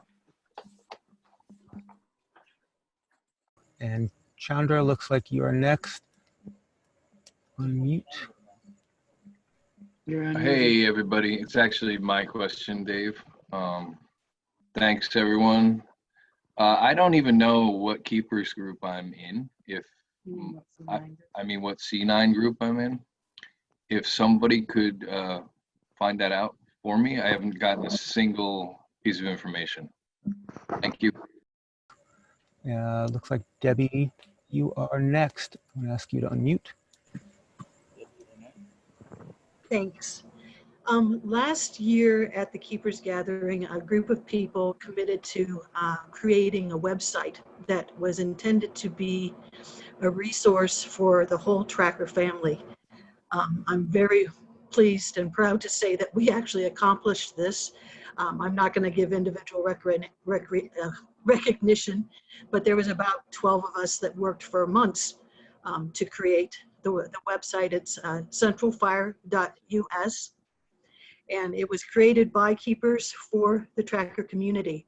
And Chandra, looks like you are next. Unmute. Hey, everybody. It's actually my question, Dave. Thanks, everyone. I don't even know what keepers group I'm in. I mean, what C9 group I'm in. If somebody could find that out for me, I haven't gotten a single piece of information. Thank you. Looks like Debbie, you are next. I'm going to ask you to unmute. Thanks. Last year at the Keepers Gathering, a group of people committed to creating a website that was intended to be a resource for the whole Tracker family. I'm very pleased and proud to say that we actually accomplished this. I'm not going to give individual recognition, but there was about 12 of us that worked for months to create the website. It's centralfire.us, and it was created by keepers for the Tracker community.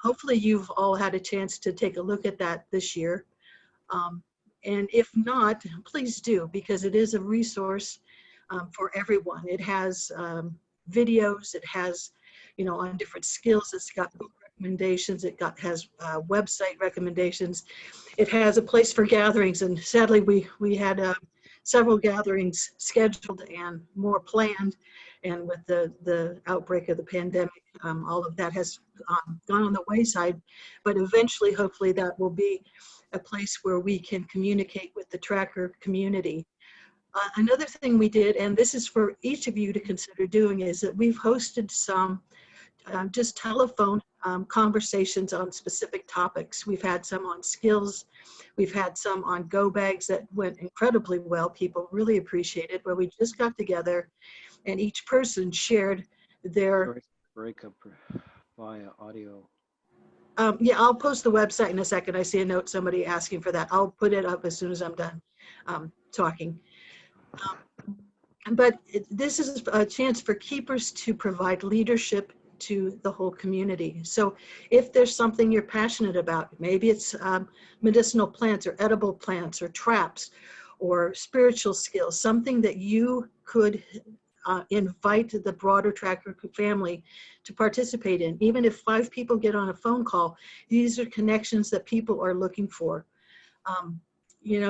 Hopefully you've all had a chance to take a look at that this year. And if not, please do, because it is a resource for everyone. It has videos, it has, on different skills, it's got book recommendations, has website recommendations. It has a place for gatherings, and sadly we had several gatherings scheduled and more planned, and with the outbreak of the pandemic, all of that has gone on the wayside, but eventually, hopefully, that will be a place where we can communicate with the Tracker community. Another thing we did, and this is for each of you to consider doing, is that we've hosted some just telephone conversations on specific topics. We've had some on skills. We've had some on go bags that went incredibly well. People really appreciated, where we just got together and each person shared their breakup via audio. Yeah, I'll post the website in a second. I see a note, somebody asking for that. I'll put it up as soon as I'm done talking. But this is a chance for keepers to provide leadership to the whole community. So if there's something you're passionate about, maybe it's medicinal plants or edible plants or traps or spiritual skills, something that you could invite the broader Tracker family to participate in. Even if 5 people get on a phone call, these are connections that people are looking for.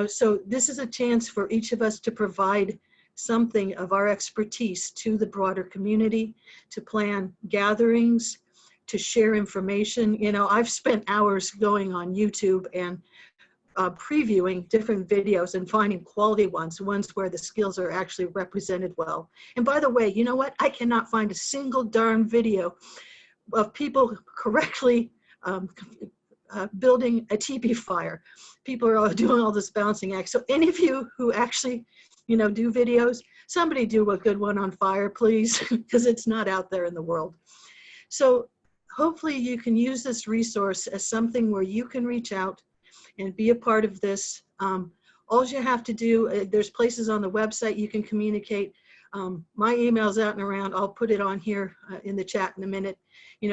So this is a chance for each of us to provide something of our expertise to the broader community, to plan gatherings, to share information. I've spent hours going on YouTube and previewing different videos and finding quality ones where the skills are actually represented well. And by the way, you know what? I cannot find a single darn video of people correctly building a teepee fire. People are all doing all this balancing act. So any of you who actually do videos. Somebody do a good one on fire, please, because it's not out there in the world. So hopefully you can use this resource as something where you can reach out and be a part of this. All you have to do, there's places on the website you can communicate. My email's out and around. I'll put it on here in the chat in a minute.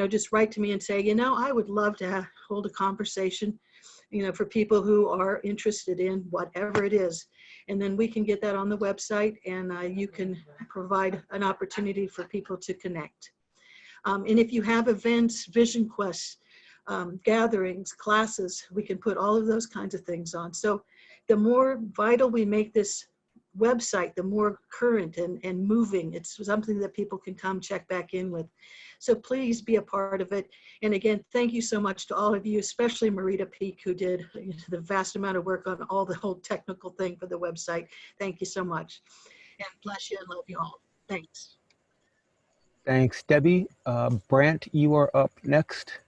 Just write to me and say, I would love to hold a conversation, for people who are interested in whatever it is. And then we can get that on the website, and you can provide an opportunity for people to connect. And if you have events, vision quests, gatherings, classes, we can put all of those kinds of things on. So the more vital we make this website, the more current and moving. It's something that people can come check back in with. So please be a part of it. And again, thank you so much to all of you, especially Marita Peak, who did the vast amount of work on the whole technical thing for the website. Thank you so much. And bless you and love you all. Thanks. Thanks, Debbie. Brant, you are up next.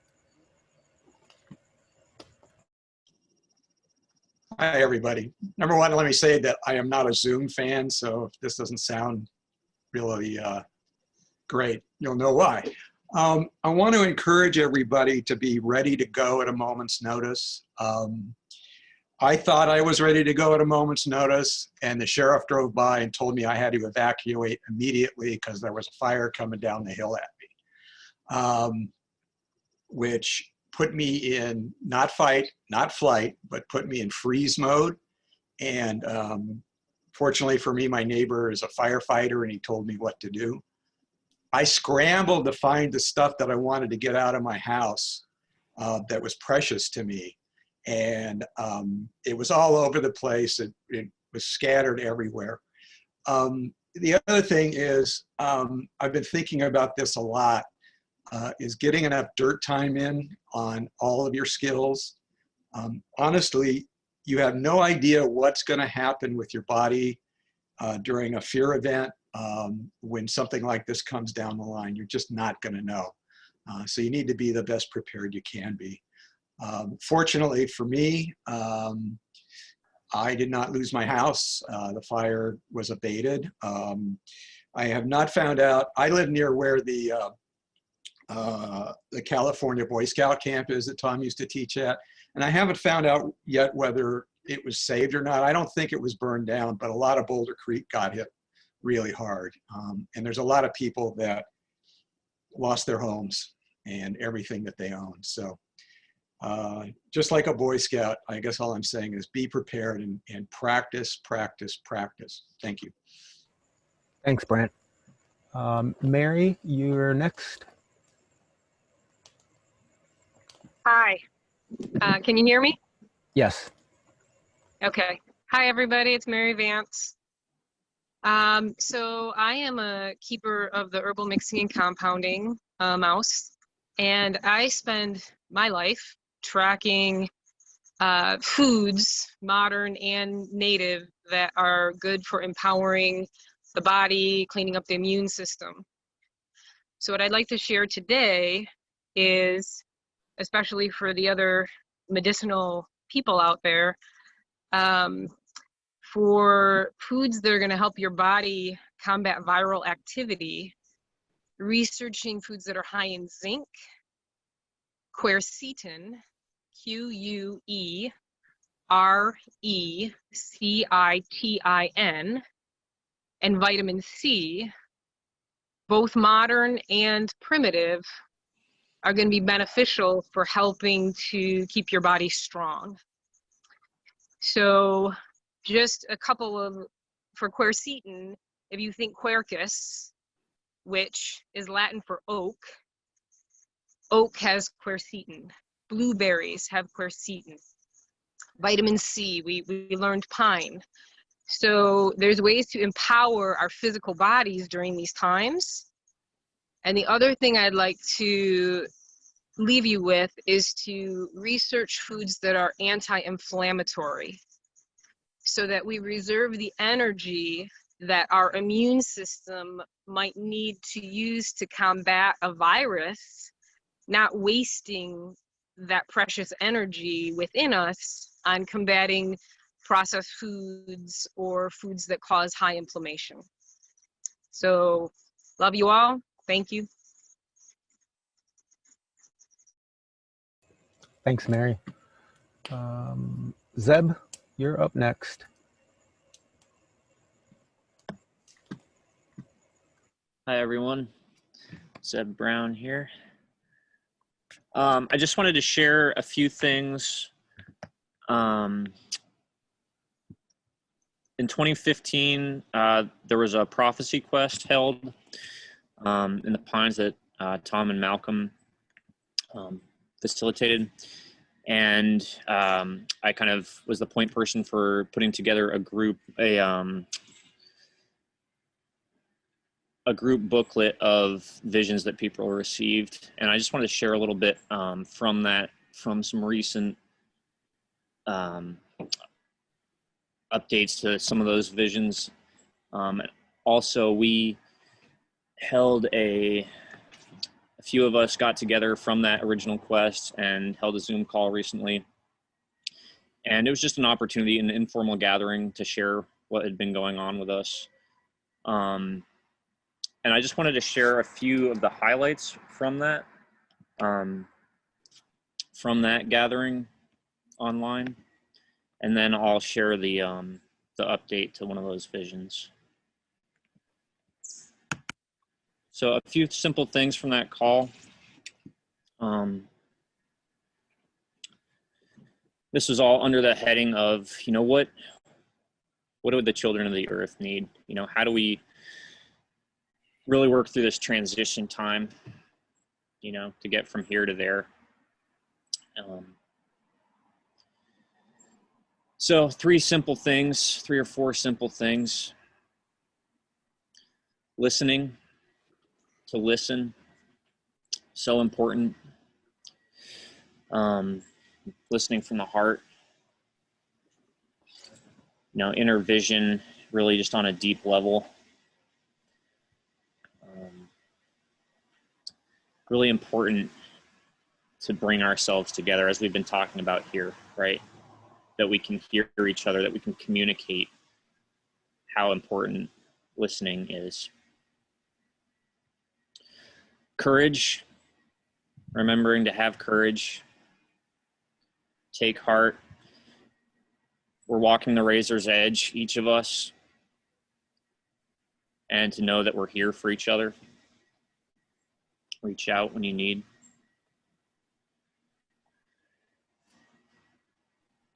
Hi, everybody. Number one, let me say that I am not a Zoom fan, so if this doesn't sound really great, you'll know why. I want to encourage everybody to be ready to go at a moment's notice. I thought I was ready to go at a moment's notice, and the sheriff drove by and told me I had to evacuate immediately because there was a fire coming down the hill at me, which put me in not fight, not flight, but put me in freeze mode. And fortunately for me, my neighbor is a firefighter and he told me what to do. I scrambled to find the stuff that I wanted to get out of my house that was precious to me. And it was all over the place. It was scattered everywhere. The other thing is, I've been thinking about this a lot. Is getting enough dirt time in on all of your skills. Honestly, you have no idea what's going to happen with your body during a fear event when something like this comes down the line. You're just not going to know. So you need to be the best prepared you can be. Fortunately for me, I did not lose my house. The fire was abated. I have not found out. I live near where the California Boy Scout camp is that Tom used to teach at. And I haven't found out yet whether it was saved or not. I don't think it was burned down, but a lot of Boulder Creek got hit really hard. And there's a lot of people that lost their homes and everything that they own. So just like a Boy Scout, I guess all I'm saying is be prepared and practice, practice, practice. Thank you. Thanks, Brant. Mary, you're next. Hi, can you hear me? Yes. Okay. Hi, everybody. It's Mary Vance. So I am a keeper of the herbal mixing and compounding mouse, and I spend my life tracking foods, modern and native, that are good for empowering the body, cleaning up the immune system. So what I'd like to share today is, especially for the other medicinal people out there, for foods that are going to help your body combat viral activity, researching foods that are high in zinc, quercetin, Quercetin, and vitamin C, both modern and primitive, are going to be beneficial for helping to keep your body strong. So just a couple of, for quercetin, if you think quercus, which is Latin for oak, oak has quercetin. Blueberries have quercetin. Vitamin C, we learned pine. So there's ways to empower our physical bodies during these times. And the other thing I'd like to leave you with is to research foods that are anti-inflammatory, so that we reserve the energy that our immune system might need to use to combat a virus, not wasting that precious energy within us on combating processed foods or foods that cause high inflammation. So love you all. Thank you. Thanks, Mary. Zeb, you're up next. Hi, everyone. Zeb Brown here. I just wanted to share a few things. In 2015, there was a prophecy quest held in the Pines that Tom and Malcolm facilitated. And I kind of was the point person for putting together a group booklet of visions that people received. And I just wanted to share a little bit from some recent updates to some of those visions. Also, we held a few of us got together from that original quest and held a Zoom call recently. And it was just an opportunity, an informal gathering to share what had been going on with us. And I just wanted to share a few of the highlights from that gathering online. And then I'll share the update to one of those visions. So a few simple things from that call. This was all under the heading of, what do the children of the earth need? How do we really work through this transition time, to get from here to there? So 3 or 4 simple things. Listening, to listen, so important. Listening from the heart, inner vision, really just on a deep level. Really important to bring ourselves together, as we've been talking about here, right? That we can hear each other, that we can communicate how important listening is. Courage, remembering to have courage. Take heart. We're walking the razor's edge, each of us, and to know that we're here for each other. Reach out when you need.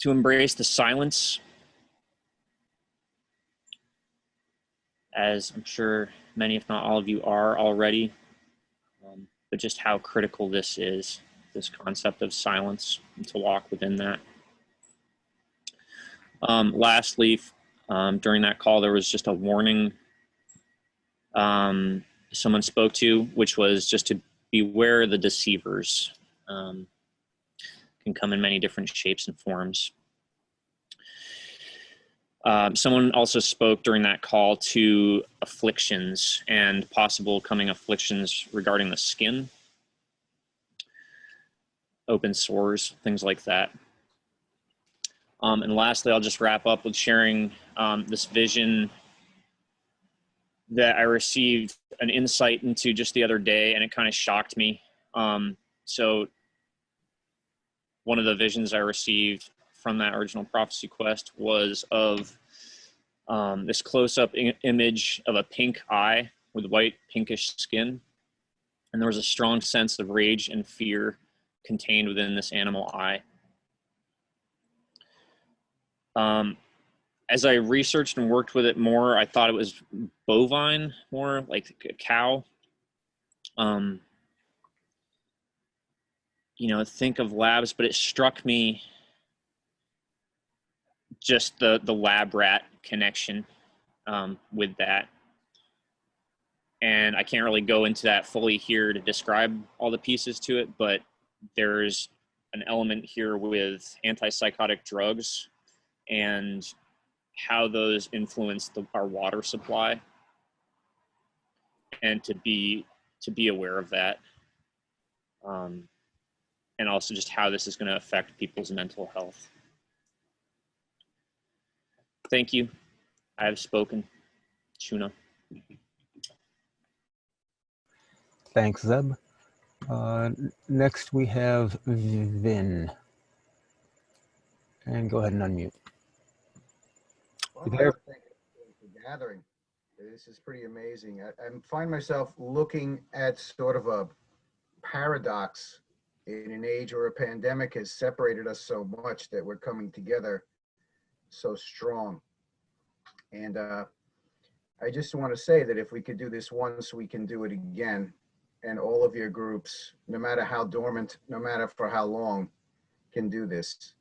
To embrace the silence, as I'm sure many, if not all of you are already, but just how critical this is, this concept of silence, and to walk within that. Lastly, during that call, there was just a warning someone spoke to, which was just to beware the deceivers. Can come in many different shapes and forms. Someone also spoke during that call to afflictions and possible coming afflictions regarding the skin, open sores, things like that. And lastly, I'll just wrap up with sharing this vision that I received an insight into just the other day, and it kind of shocked me. So one of the visions I received from that original prophecy quest was of this close-up image of a pink eye with white pinkish skin. And there was a strong sense of rage and fear contained within this animal eye. As I researched and worked with it more, I thought it was bovine, more like a cow. Think of labs, but it struck me just the lab rat connection with that. And I can't really go into that fully here to describe all the pieces to it, but there's an element here with antipsychotic drugs and how those influence our water supply, and to be aware of that, and also just how this is going to affect people's mental health. Thank you. I have spoken. Shuna. Thanks, Zeb. Next we have Vin. And go ahead and unmute. Well, You there? thank you for the gathering. This is pretty amazing. I find myself looking at sort of a paradox in an age where a pandemic has separated us so much that we're coming together so strong. And I just want to say that if we could do this once, we can do it again. And all of your groups, no matter how dormant, no matter for how long, can do this.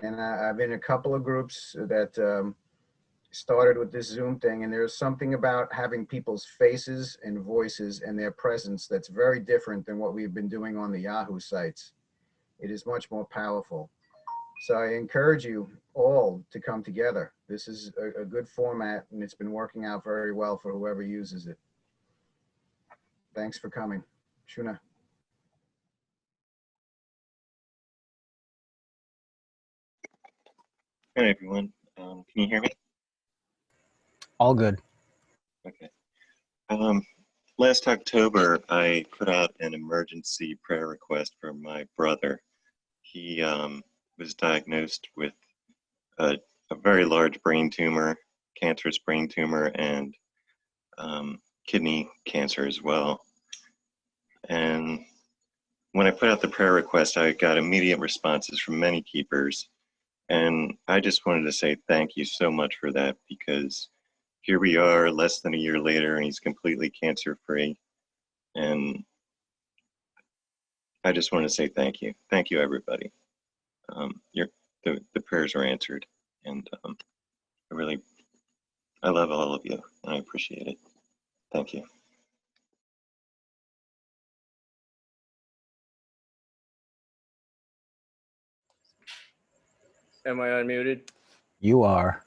And I've been in a couple of groups that started with this Zoom thing, and there's something about having people's faces and voices and their presence that's very different than what we've been doing on the Yahoo sites. It is much more powerful. So I encourage you all to come together. This is a good format, and it's been working out very well for whoever uses it. Thanks for coming. Shuna. Hi, everyone. Can you hear me? All good. Okay. Last October, I put out an emergency prayer request for my brother. He was diagnosed with a very large brain tumor, cancerous brain tumor, and kidney cancer as well. And when I put out the prayer request, I got immediate responses from many keepers. And I just wanted to say thank you so much for that, because here we are less than a year later and he's completely cancer free. And I just want to say thank you. Thank you, everybody. The prayers are answered. And I love all of you and I appreciate it. Thank you. Am I unmuted? You are.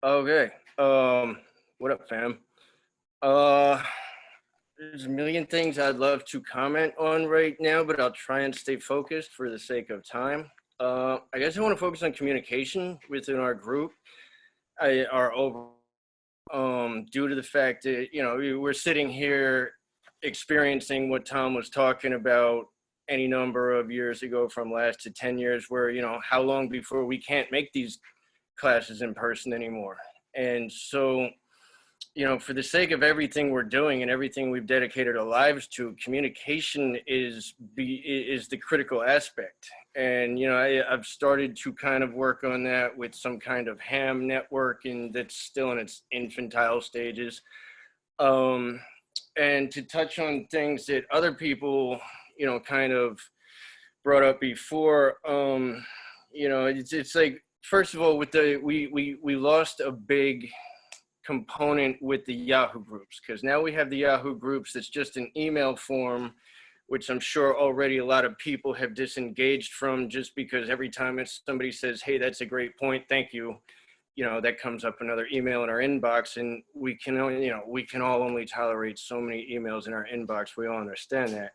Okay. What up, fam? There's a million things I'd love to comment on right now, but I'll try and stay focused for the sake of time. I guess I want to focus on communication within our group. Due to the fact that, you know, we're sitting here experiencing what Tom was talking about any number of years ago, from last to 10 years, where, you know, how long before we can't make these classes in person anymore. And so, you know, for the sake of everything we're doing and everything we've dedicated our lives to, communication is the critical aspect. And, you know, I've started to kind of work on that with some kind of ham network, and that's still in its infantile stages. And to touch on things that other people, you know, kind of brought up before, you know, it's like, first of all, with we lost a big component with the Yahoo groups, because now we have the Yahoo groups that's just an email form, which I'm sure already a lot of people have disengaged from, just because every time somebody says, hey, that's a great point, thank you, you know, that comes up another email in our inbox, and we can only, you know, we can all only tolerate so many emails in our inbox. We all understand that.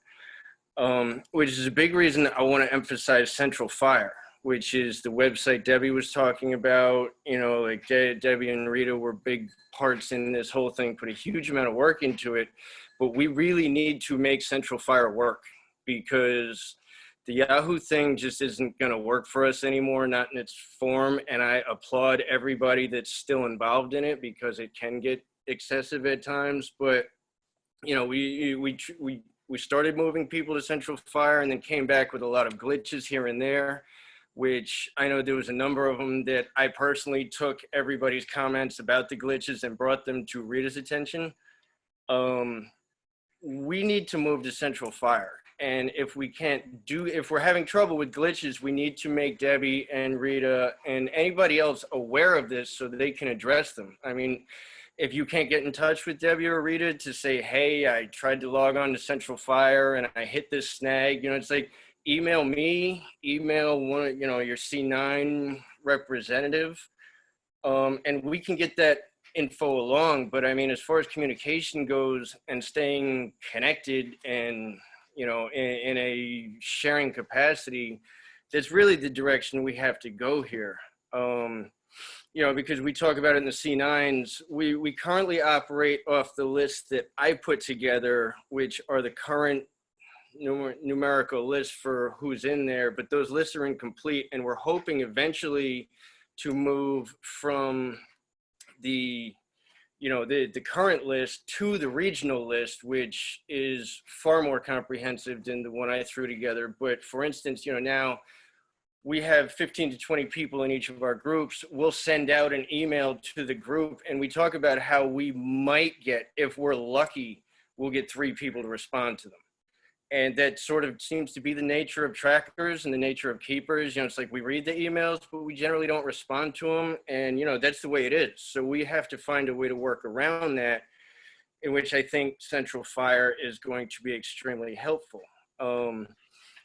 Which is a big reason I want to emphasize Central Fire, which is the website Debbie was talking about. You know, like Debbie and Rita were big parts in this whole thing, put a huge amount of work into it, but we really need to make Central Fire work, because the Yahoo thing just isn't going to work for us anymore, not in its form. And I applaud everybody that's still involved in it, because it can get excessive at times. But, you know, we started moving people to Central Fire and then came back with a lot of glitches here and there, which I know there was a number of them that I personally took everybody's comments about the glitches and brought them to Rita's attention. We need to move to Central Fire. And if we're having trouble with glitches, we need to make Debbie and Rita and anybody else aware of this so that they can address them. I mean, if you can't get in touch with Debbie or Rita to say, hey, I tried to log on to Central Fire and I hit this snag, you know, it's like, email me, email one, you know, your C9 representative, and we can get that info along. But I mean, as far as communication goes and staying connected and, you know, in a sharing capacity, that's really the direction we have to go here. You you know, because we talk about it in the C9s, we currently operate off the list that I put together, which are the current numerical list for who's in there, but those lists are incomplete, and we're hoping eventually to move from the, you know, the current list to the regional list, which is far more comprehensive than the one I threw together. But for instance, you know, now we have 15 to 20 people in each of our groups. We'll send out an email to the group, and we talk about how we might get, if we're lucky, we'll get 3 people to respond to them. And that sort of seems to be the nature of trackers and the nature of keepers. You know, it's like we read the emails, but we generally don't respond to them. And, you know, that's the way it is. So we have to find a way to work around that, in which I think Central Fire is going to be extremely helpful.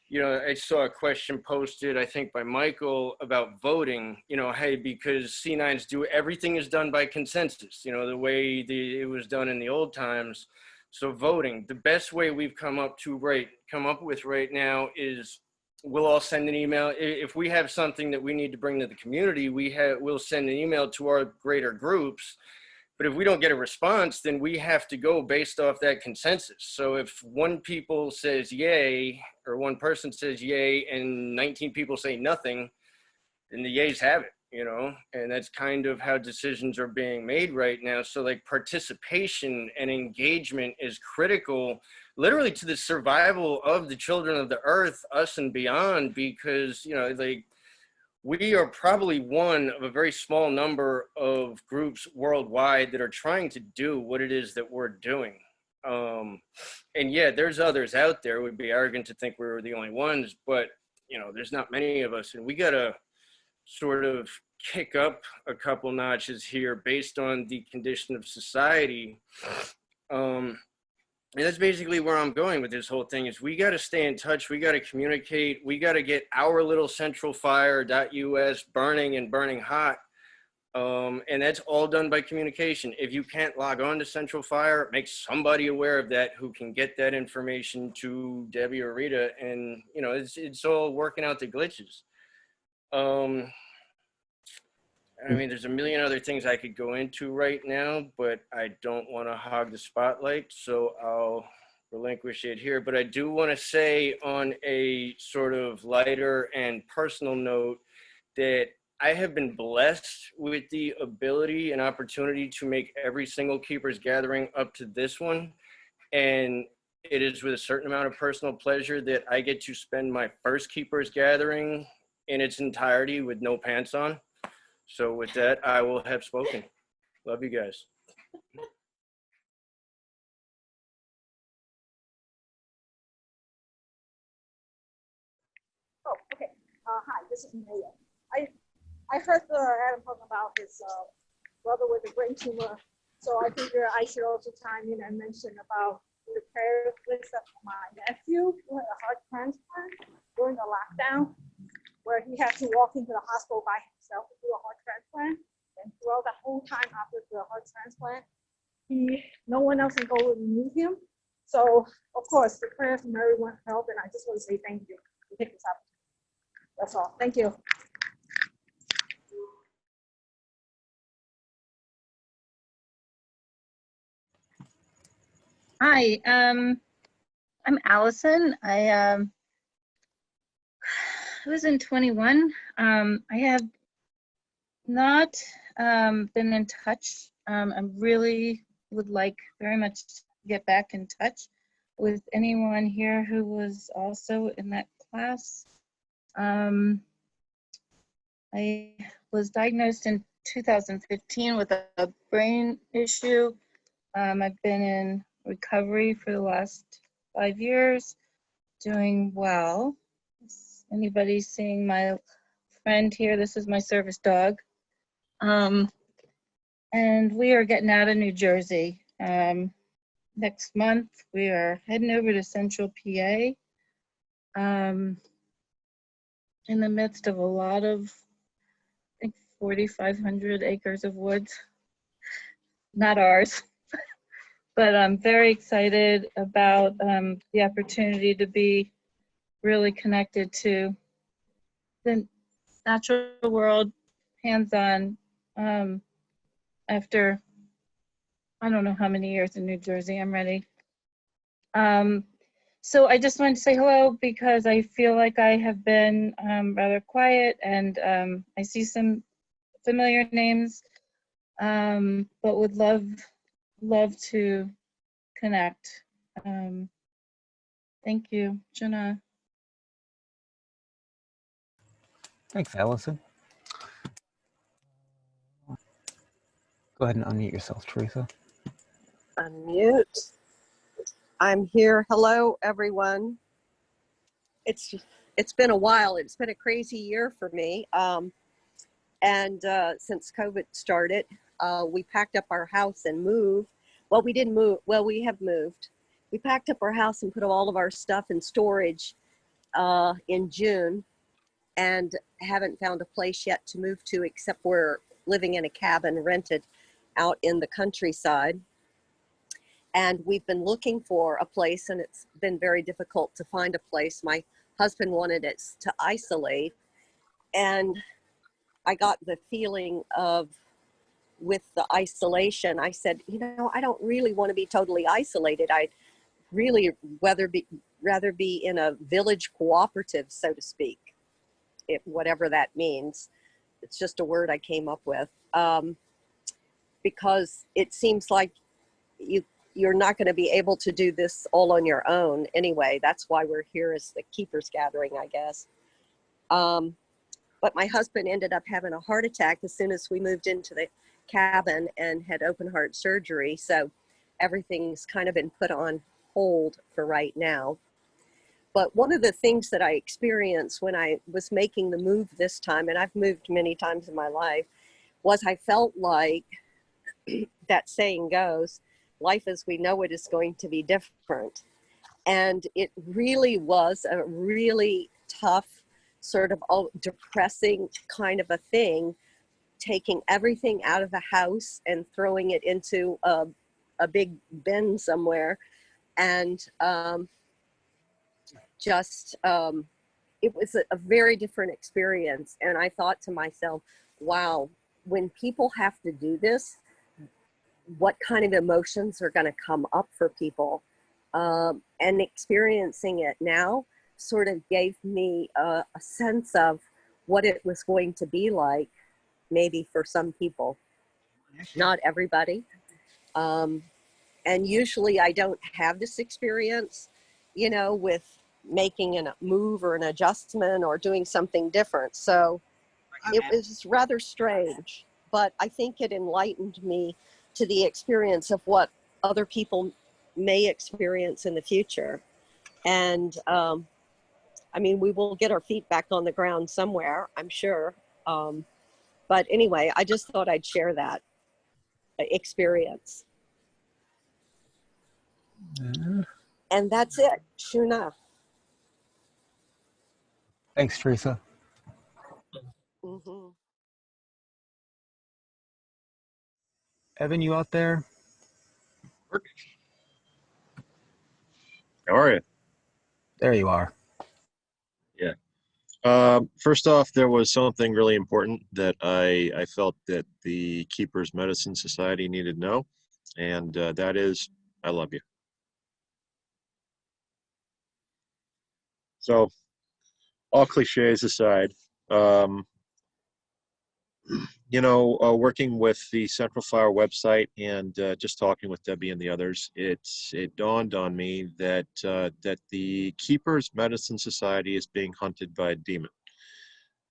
You know, I saw a question posted, I think by Michael, about voting, you know, hey, because C9s do, everything is done by consensus, you know, the way it was done in the old times. So voting, the best way we've come up with right now is we'll all send an email. If we have something that we need to bring to the community, we'll send an email to our greater groups. But if we don't get a response, then we have to go based off that consensus. So if one people says yay, or one person says yay, and 19 people say nothing, then the yays have it, you know? And that's kind of how decisions are being made right now. So like participation and engagement is critical, literally to the survival of the children of the earth, us and beyond, because, you know, like, we are probably one of a very small number of groups worldwide that are trying to do what it is that we're doing. And yeah, there's others out there. It would be arrogant to think we were the only ones, but you know, there's not many of us, and we gotta sort of kick up a couple notches here based on the condition of society. And that's basically where I'm going with this whole thing, is we got to stay in touch. We got to communicate. We got to get our little centralfire.us burning and burning hot. And that's all done by communication. If you can't log on to Central Fire, make somebody aware of that who can get that information to Debbie or Rita. And, you know, it's all working out the glitches. I mean, there's a million other things I could go into right now, but I don't want to hog the spotlight, so I'll relinquish it here. But I do want to say, on a sort of lighter and personal note, that I have been blessed with the ability and opportunity to make every single Keepers Gathering up to this one. And it is with a certain amount of personal pleasure that I get to spend my first Keepers Gathering in its entirety with no pants on. So with that, I will have spoken. Love you guys. Oh, okay. Hi, this is Maria. I heard Adam talking about his brother with a brain tumor, so I figure I should also chime in and mention about the prayer list of my nephew who had a heart transplant during the lockdown, where he had to walk into the hospital by himself to do a heart transplant. And throughout the whole time after the heart transplant, no one else in Goldwood knew him. So, of course, the prayers from everyone helped, and I just want to say thank you for taking this opportunity. That's all. Thank you. Hi, I'm Allison. I was in 21. I have not been in touch. I really would like very much to get back in touch with anyone here who was also in that class. I was diagnosed in 2015 with a brain issue. I've been in recovery for the last 5 years, doing well. Anybody seeing my friend here? This is my service dog. And we are getting out of New Jersey. Next month, we are heading over to Central PA. In the midst of a lot of, I think, 4,500 acres of woods. Not ours. But I'm very excited about the opportunity to be really connected to the natural world, hands-on After I don't know how many years in New Jersey. I'm ready. So I just wanted to say hello because I feel like I have been rather quiet, and I see some familiar names, but would love to connect. Thank you, Jenna. Thanks, Allison. Go ahead and unmute yourself, Teresa. Unmute. I'm here. Hello, everyone. It's been a while. It's been a crazy year for me. And since COVID started, we packed up our house and moved. Well, we didn't move. Well, we have moved. We packed up our house and put all of our stuff in storage in June, and haven't found a place yet to move to, except we're living in a cabin rented out in the countryside. And we've been looking for a place, and it's been very difficult to find a place. My husband wanted us to isolate, and I got the feeling of, with the isolation, I said, you know, I don't really want to be totally isolated. I'd really rather be in a village cooperative, so to speak, whatever that means. It's just a word I came up with, because it seems like you're not going to be able to do this all on your own anyway. That's why we're here as the Keepers Gathering, I guess. But my husband ended up having a heart attack as soon as we moved into the cabin and had open heart surgery. So everything's kind of been put on hold for right now. But one of the things that I experienced when I was making the move this time, and I've moved many times in my life, was I felt like that saying goes, life as we know it is going to be different. And it really was a really tough, sort of depressing kind of a thing, taking everything out of the house and throwing it into a big bin somewhere. And it was a very different experience. And I thought to myself, wow, when people have to do this, what kind of emotions are going to come up for people? And experiencing it now sort of gave me a sense of what it was going to be like, maybe for some people, not everybody. And usually I don't have this experience, you know, with making a move or an adjustment or doing something different. So it was rather strange, but I think it enlightened me to the experience of what other people may experience in the future. And I mean, we will get our feet back on the ground somewhere, I'm sure. But anyway, I just thought I'd share that experience. And that's it. Shuna. Thanks, Teresa. Mm-hmm. Evan, you out there? How are you? There you are. Yeah. First off, there was something really important that I felt that the Keepers Medicine Society needed to know, and that is, I love you. So, all cliches aside, you know, working with the Central Flower website and just talking with Debbie and the others, it dawned on me that that the Keepers Medicine Society is being hunted by a demon.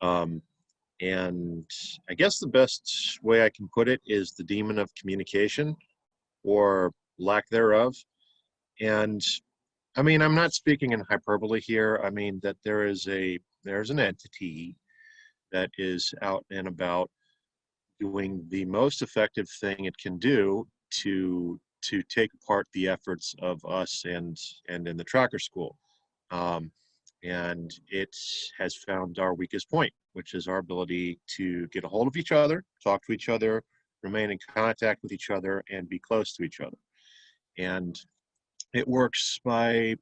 And I guess the best way I can put it is the demon of communication, or lack thereof. And I mean, I'm not speaking in hyperbole here. I mean that there's an entity that is out and about doing the most effective thing it can do to take apart the efforts of us and in the tracker school. And it has found our weakest point, which is our ability to get a hold of each other, talk to each other, remain in contact with each other, and be close to each other. And it works by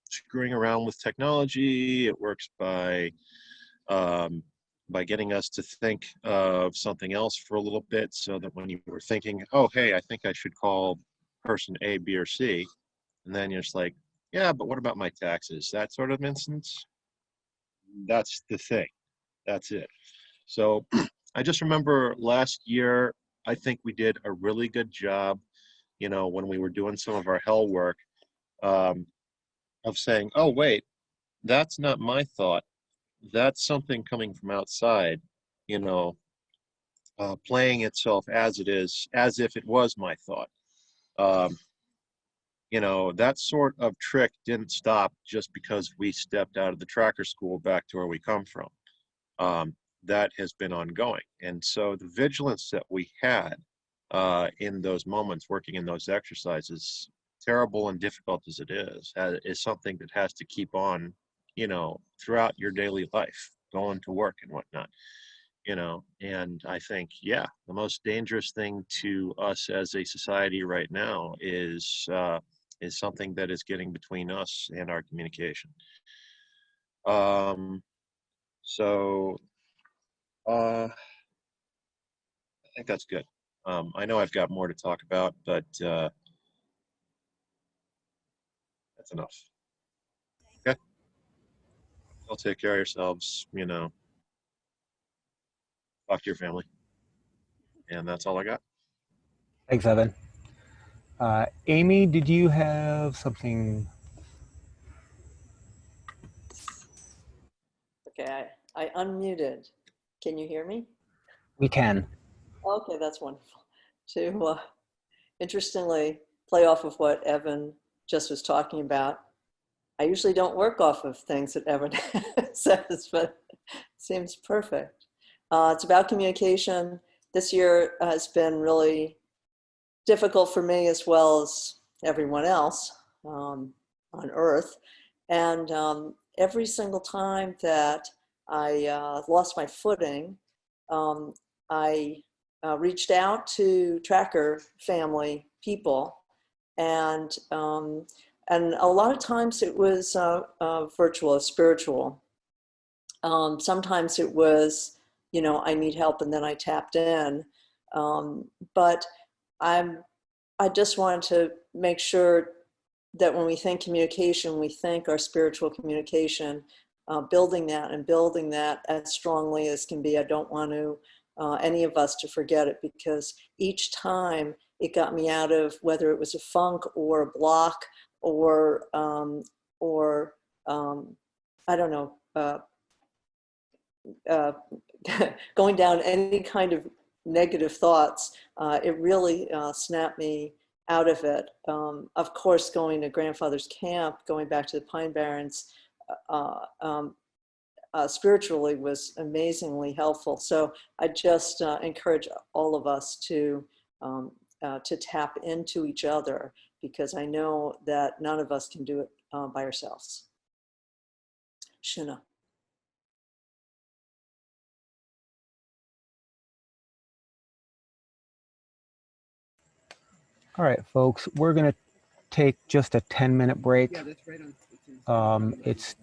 screwing around with technology. It works by by getting us to think of something else for a little bit, so that when you were thinking, oh, hey, I think I should call person A, B, or C, and then you're just like, yeah, but what about my taxes? That sort of instance, that's the thing. That's it. So I just remember last year, I think we did a really good job, when we were doing some of our hell work, um, of saying, oh, wait, that's not my thought. That's something coming from outside, you know, playing itself as it is, as if it was my thought. Um, that sort of trick didn't stop just because we stepped out of the tracker school back to where we come from. That has been ongoing. And so the vigilance that we had in those moments, working in those exercises, terrible and difficult as it is something that has to keep on, throughout your daily life, going to work and whatnot. And I think, yeah, the most dangerous thing to us as a society right now is something that is getting between us and our communication. So I think that's good. I know I've got more to talk about, but that's enough. Okay. I'll take care of yourselves, talk to your family. And that's all I got. Thanks, Evan. Amy, did you have something? Okay, I unmuted. Can you hear me? We can. Okay, that's wonderful. To interestingly play off of what Evan just was talking about, I usually don't work off of things that Evan says, but it seems perfect. It's about communication. This year has been really difficult for me as well as everyone else on Earth. And every single time that I lost my footing, I reached out to tracker family people, and a lot of times it was virtual or spiritual. Sometimes it was, I need help, and then I tapped in. But I just wanted to make sure that when we think communication, we think our spiritual communication, building that as strongly as can be. I don't want to any of us to forget it, because each time it got me out of, whether it was a funk or a block or I don't know, going down any kind of negative thoughts, it really snapped me out of it. Of course, going to grandfather's camp, going back to the Pine Barrens, spiritually was amazingly helpful. So I just encourage all of us to tap into each other, because I know that none of us can do it by ourselves. Shuna. All right, folks, we're going to take just a 10-minute break. Yeah, that's right on. It's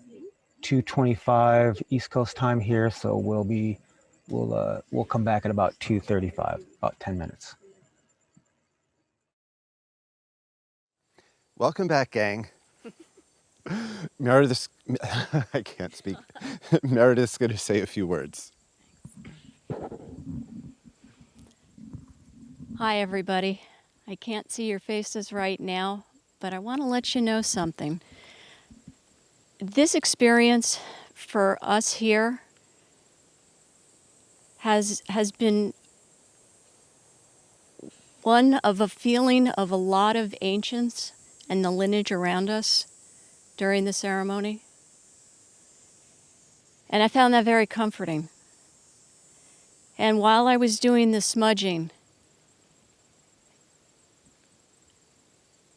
2:25 East Coast time here, so we'll come back at about 2:35, about 10 minutes. Welcome back, gang. Meredith, I can't speak. Meredith's going to say a few words. Hi, everybody. I can't see your faces right now, but I want to let you know something. This experience for us here has been one of a feeling of a lot of ancients and the lineage around us during the ceremony. And I found that very comforting. And while I was doing the smudging,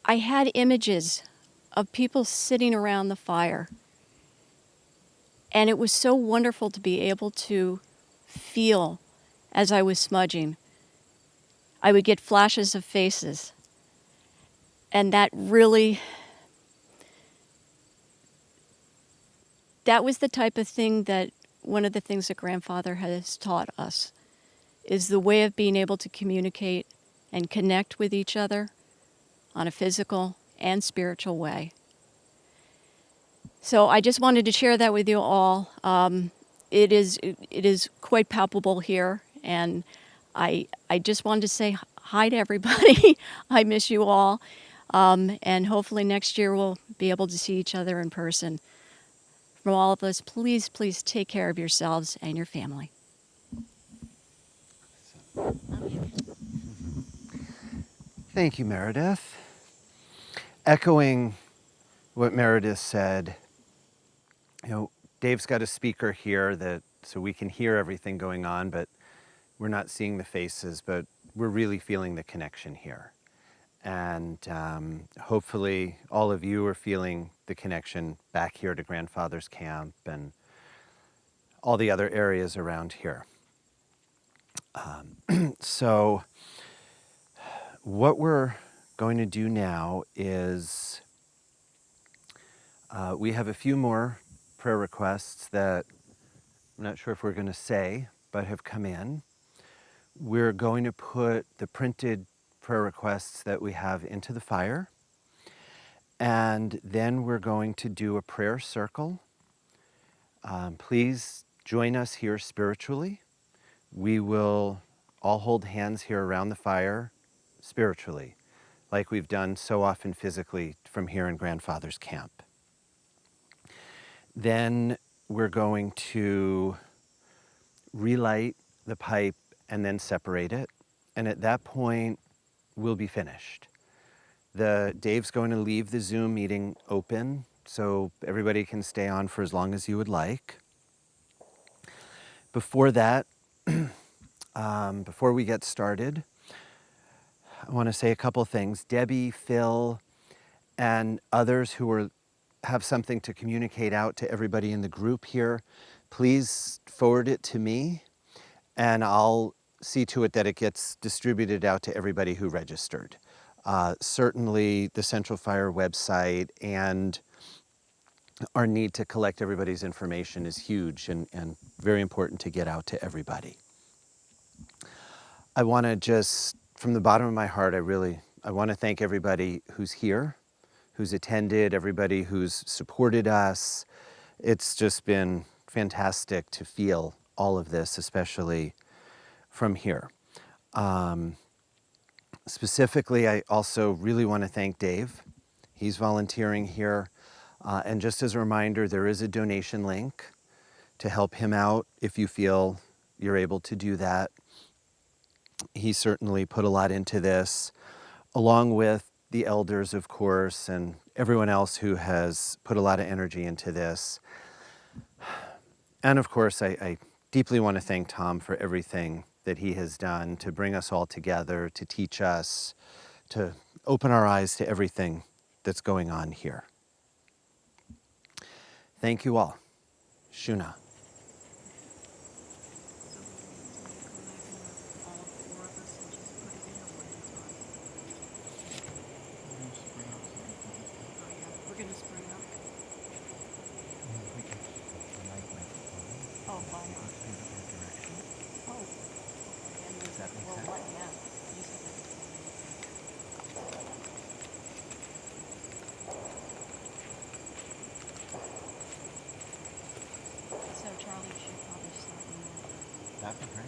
I had images of people sitting around the fire. And it was so wonderful to be able to feel as I was smudging. I would get flashes of faces. And that was the type of thing that one of the things that grandfather has taught us is the way of being able to communicate and connect with each other on a physical and spiritual way. So I just wanted to share that with you all. It is quite palpable here, and I just wanted to say hi to everybody. I miss you all, and hopefully next year we'll be able to see each other in person. From all of us, please, please take care of yourselves and your family. Thank you, Meredith. Echoing what Meredith said, Dave's got a speaker here so we can hear everything going on, but we're not seeing the faces, but we're really feeling the connection here. And hopefully all of you are feeling the connection back here to Grandfather's Camp and all the other areas around here. So what we're going to do now is we have a few more prayer requests that I'm not sure if we're going to say, but have come in. We're going to put the printed prayer requests that we have into the fire, and then we're going to do a prayer circle. Please join us here spiritually. We will all hold hands here around the fire spiritually, like we've done so often physically from here in Grandfather's Camp. Then we're going to relight the pipe and then separate it. And at that point, we'll be finished. Dave's going to leave the Zoom meeting open so everybody can stay on for as long as you would like. Before that, before we get started, I want to say a couple things. Debbie, Phil, and others who have something to communicate out to everybody in the group here, please forward it to me, and I'll see to it that it gets distributed out to everybody who registered. Certainly the Central Fire website and our need to collect everybody's information is huge and very important to get out to everybody. I want to just, from the bottom of my heart, I want to thank everybody who's here, who's attended, everybody who's supported us. It's just been fantastic to feel all of this, especially from here. Specifically, I also really want to thank Dave. He's volunteering here. And just as a reminder, there is a donation link to help him out if you feel you're able to do that. He certainly put a lot into this, along with the elders, of course, and everyone else who has put a lot of energy into this. And of course, I deeply want to thank Tom for everything that he has done to bring us all together, to teach us, to open our eyes to everything that's going on here. Thank you all. Shuna. That'd be great.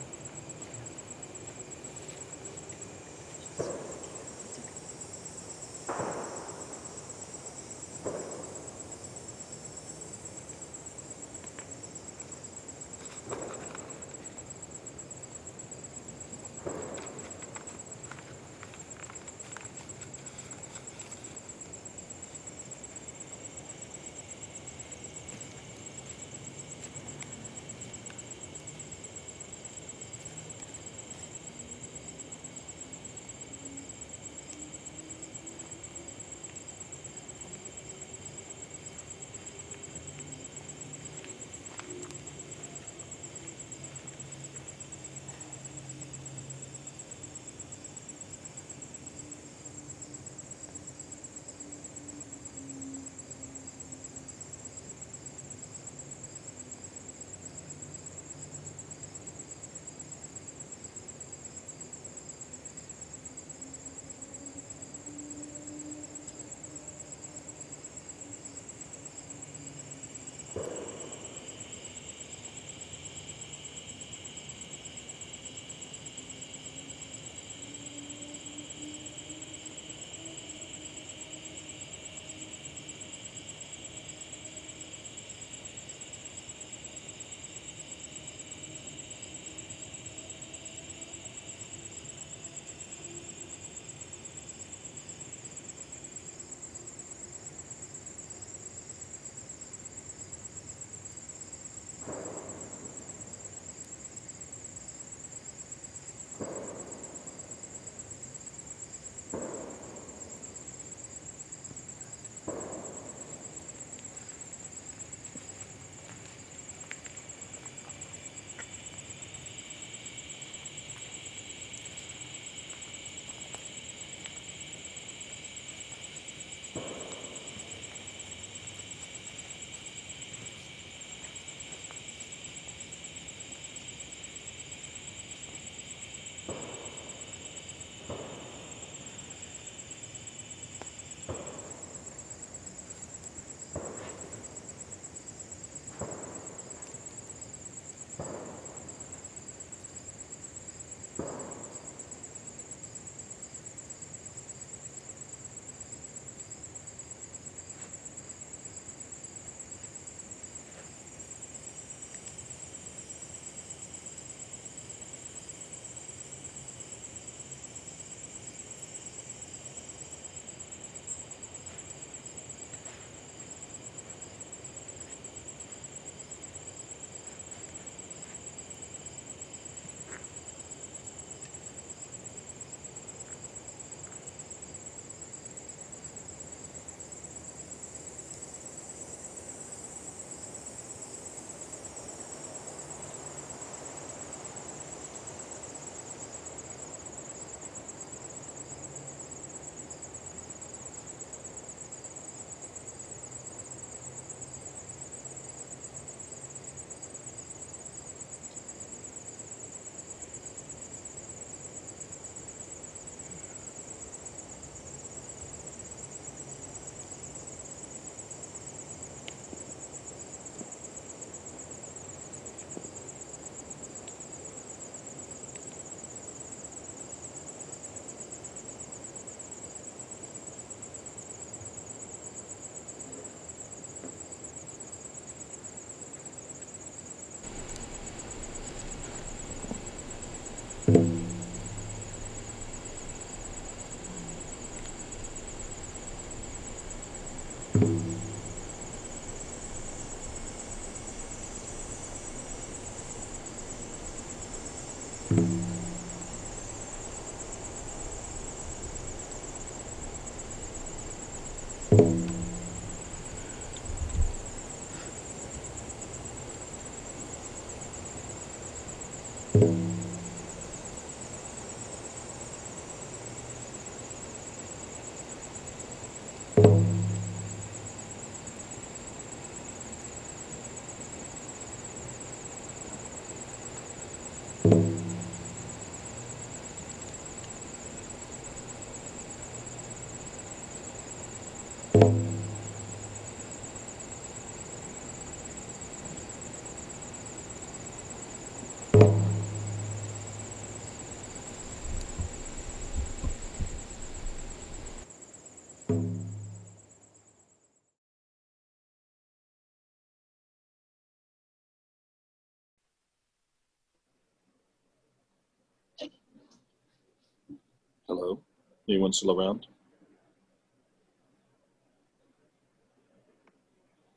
Hello. Anyone still around?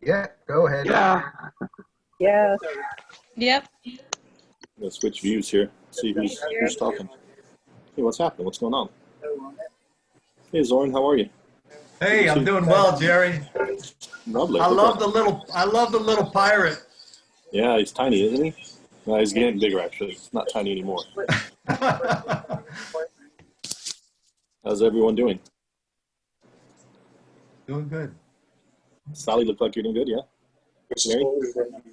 Yeah, go ahead. Yeah. Yes. Yep. Let's switch views here. See who's talking. Hey, what's happening? What's going on? Hey, Zoran, how are you? Hey, I'm doing well, Jerry. Lovely. I love the little pirate. Yeah, he's tiny, isn't he? No, he's getting bigger actually. He's not tiny anymore. How's everyone doing? Doing good. Sally, look like you're doing good, yeah? Mary?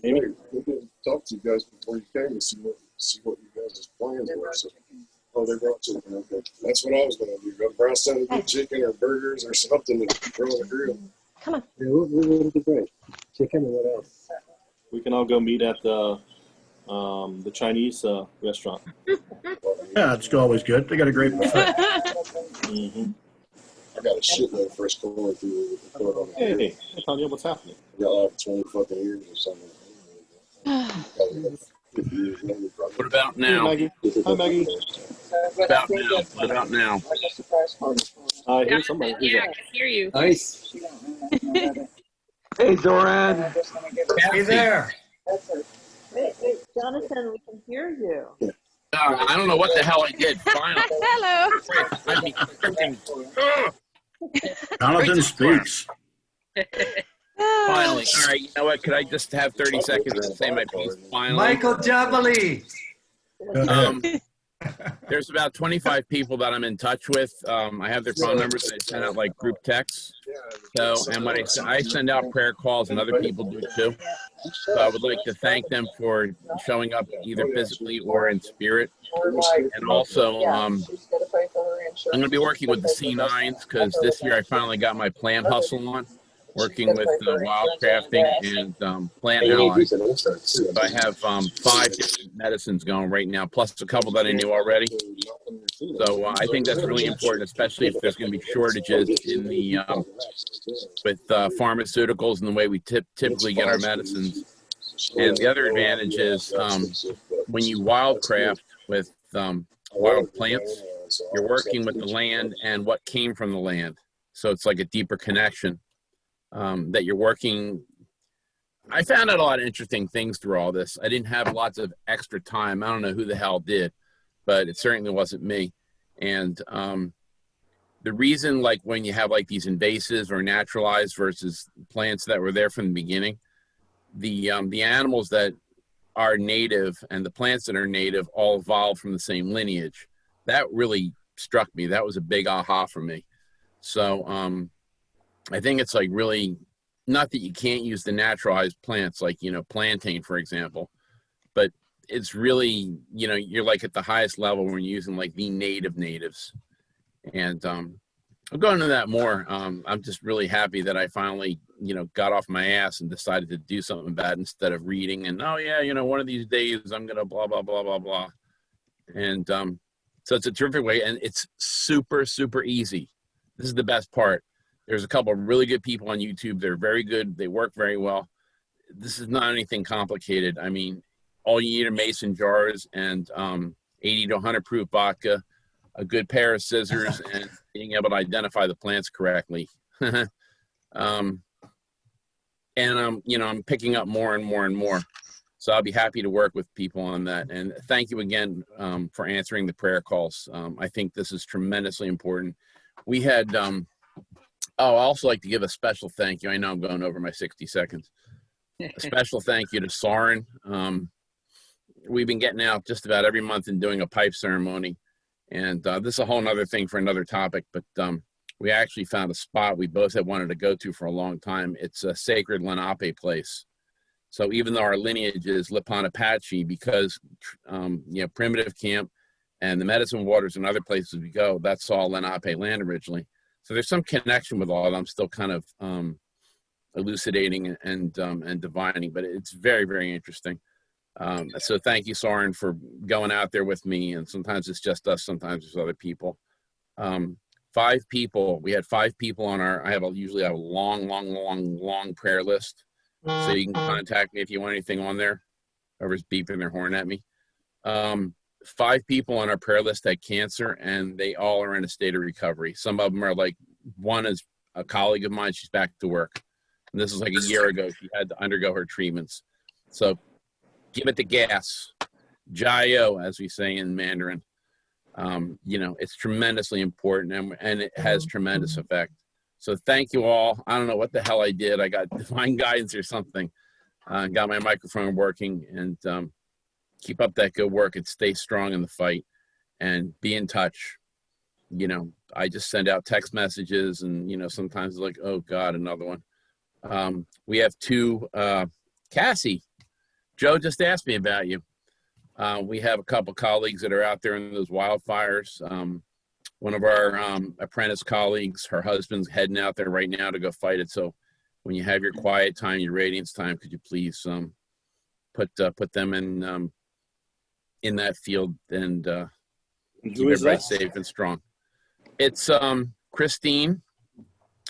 Amy? We didn't talk to you guys before you came to see what you guys' plans were. So, they brought chicken. Okay. That's what I was going to do. Go brown salad, chicken or burgers or something to throw on the grill. Come on. Yeah, what would be great? Chicken and what else? We can all go meet at the Chinese restaurant. Yeah, it's always good. They got a great buffet. Mm-hmm. I got a shitload of fresh corn through the throw it on the grill. Hey, Tanya, what's happening? I got like 20 fucking years or something. What about now? Maggie. Hi, Maggie. What about now? What about now? I hear somebody. Who's Yeah, I that? can hear you. Nice. Hey, Zoran. Hey there. Hey, Jonathan, we can hear you. I don't know what the hell I did. Finally. Hello. I mean, Jonathan speaks. finally. All right, you know what? Could I just have 30 seconds to say my piece? Finally. Michael Javelli. There's about 25 people that I'm in touch with. I have their phone numbers. I send out like group texts. So, and when I send out prayer calls, and other people do too. So I would like to thank them for showing up either physically or in spirit. And also, I'm going to be working with the C9s because this year I finally got my plant hustle on, working with wildcrafting and plant allies. So I have 5 different medicines going right now, plus a couple that I knew already. So I think that's really important, especially if there's going to be shortages in the with pharmaceuticals and the way we typically get our medicines. And the other advantage is when you wildcraft with wild plants, you're working with the land and what came from the land. So it's like a deeper connection that you're working. I found out a lot of interesting things through all this. I didn't have lots of extra time. I don't know who the hell did, but it certainly wasn't me. And the reason, like when you have like these invasives or naturalized versus plants that were there from the beginning, the animals that are native and the plants that are native all evolved from the same lineage. That really struck me. That was a big aha for me. So I think it's like really, not that you can't use the naturalized plants like, you know, plantain, for example, but it's really, you know, you're like at the highest level when you're using like the natives. And I'll go into that more. I'm just really happy that I finally, you know, got off my ass and decided to do something about it instead of reading and, oh yeah, you know, one of these days I'm going to blah, blah, blah, blah, blah. And so it's a terrific way, and it's super, super easy. This is the best part. There's a couple of really good people on YouTube. They're very good. They work very well. This is not anything complicated. I mean, all you need are mason jars and 80 to 100 proof vodka, a good pair of scissors, and being able to identify the plants correctly. You know, I'm picking up more and more and more. So I'll be happy to work with people on that. And thank you again for answering the prayer calls. I think this is tremendously important. We had, I also like to give a special thank you. I know I'm going over my 60 seconds. A special thank you to Soren. We've been getting out just about every month and doing a pipe ceremony. And this is a whole nother thing for another topic, but we actually found a spot we both had wanted to go to for a long time. It's a sacred Lenape place. So even though our lineage is Lipan Apache, because you know, Primitive Camp and the Medicine Waters and other places we go, that's all Lenape land originally. So there's some connection with all that. I'm still kind of elucidating and divining, but it's very, very interesting. So thank you, Soren, for going out there with me. And sometimes it's just us, sometimes it's other people. 5 people. We had 5 people on our. Usually have a long prayer list. So you can contact me if you want anything on there. Whoever's beeping their horn at me. 5 people on our prayer list had cancer, and they all are in a state of recovery. Some of them are like, one is a colleague of mine. She's back to work. And this was like a year ago. She had to undergo her treatments. So give it the gas. Jayo, as we say in Mandarin. It's tremendously important, and it has tremendous effect. So thank you all. I don't know what the hell I did. I got divine guidance or something. Got my microphone working, and keep up that good work and stay strong in the fight and be in touch. I just send out text messages, and, sometimes it's like, oh God, another one. We have 2, Cassie, Joe just asked me about you. We have a couple colleagues that are out there in those wildfires. One of our apprentice colleagues, her husband's heading out there right now to go fight it. So when you have your quiet time, your radiance time, could you please put them in that field and keep everybody safe and strong. It's Christine.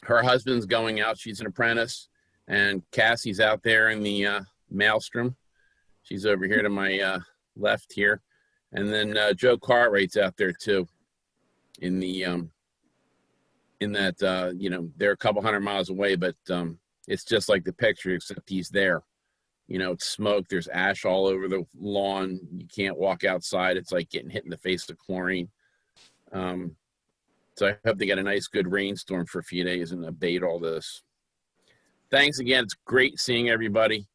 Her husband's going out. She's an apprentice. And Cassie's out there in the maelstrom. She's over here to my left here. And then Joe Cartwright's out there too. In that they're a couple hundred miles away, but it's just like the picture, except he's there. It's smoke. There's ash all over the lawn. You can't walk outside. It's like getting hit in the face with chlorine. So I hope they get a nice, good rainstorm for a few days and abate all this. Thanks again. It's great seeing everybody,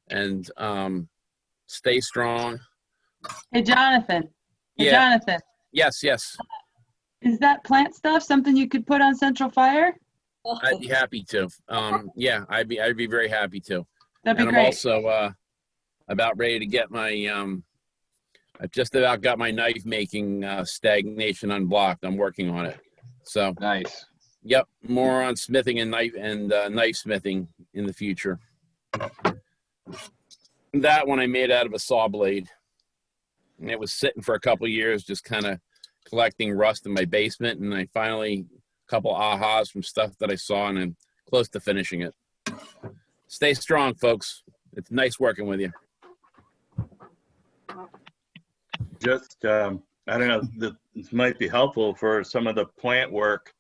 and stay strong. Hey, Jonathan. Hey, Yeah. Jonathan. Yes. Is that plant stuff something you could put on Central Fire? I'd be happy to. Yeah, I'd be very happy to. That'd be and great. I'm also about ready to get my I've just about got my knife making stagnation unblocked. I'm working on it. So nice. Yep, more on smithing and knife smithing in the future. That one I made out of a saw blade, and it was sitting for a couple years, just kind of collecting rust in my basement, and I finally a couple ahas from stuff that I saw, and I'm close to finishing it. Stay strong, folks. It's nice working with you. Just, I don't know, this might be helpful for some of the plant work,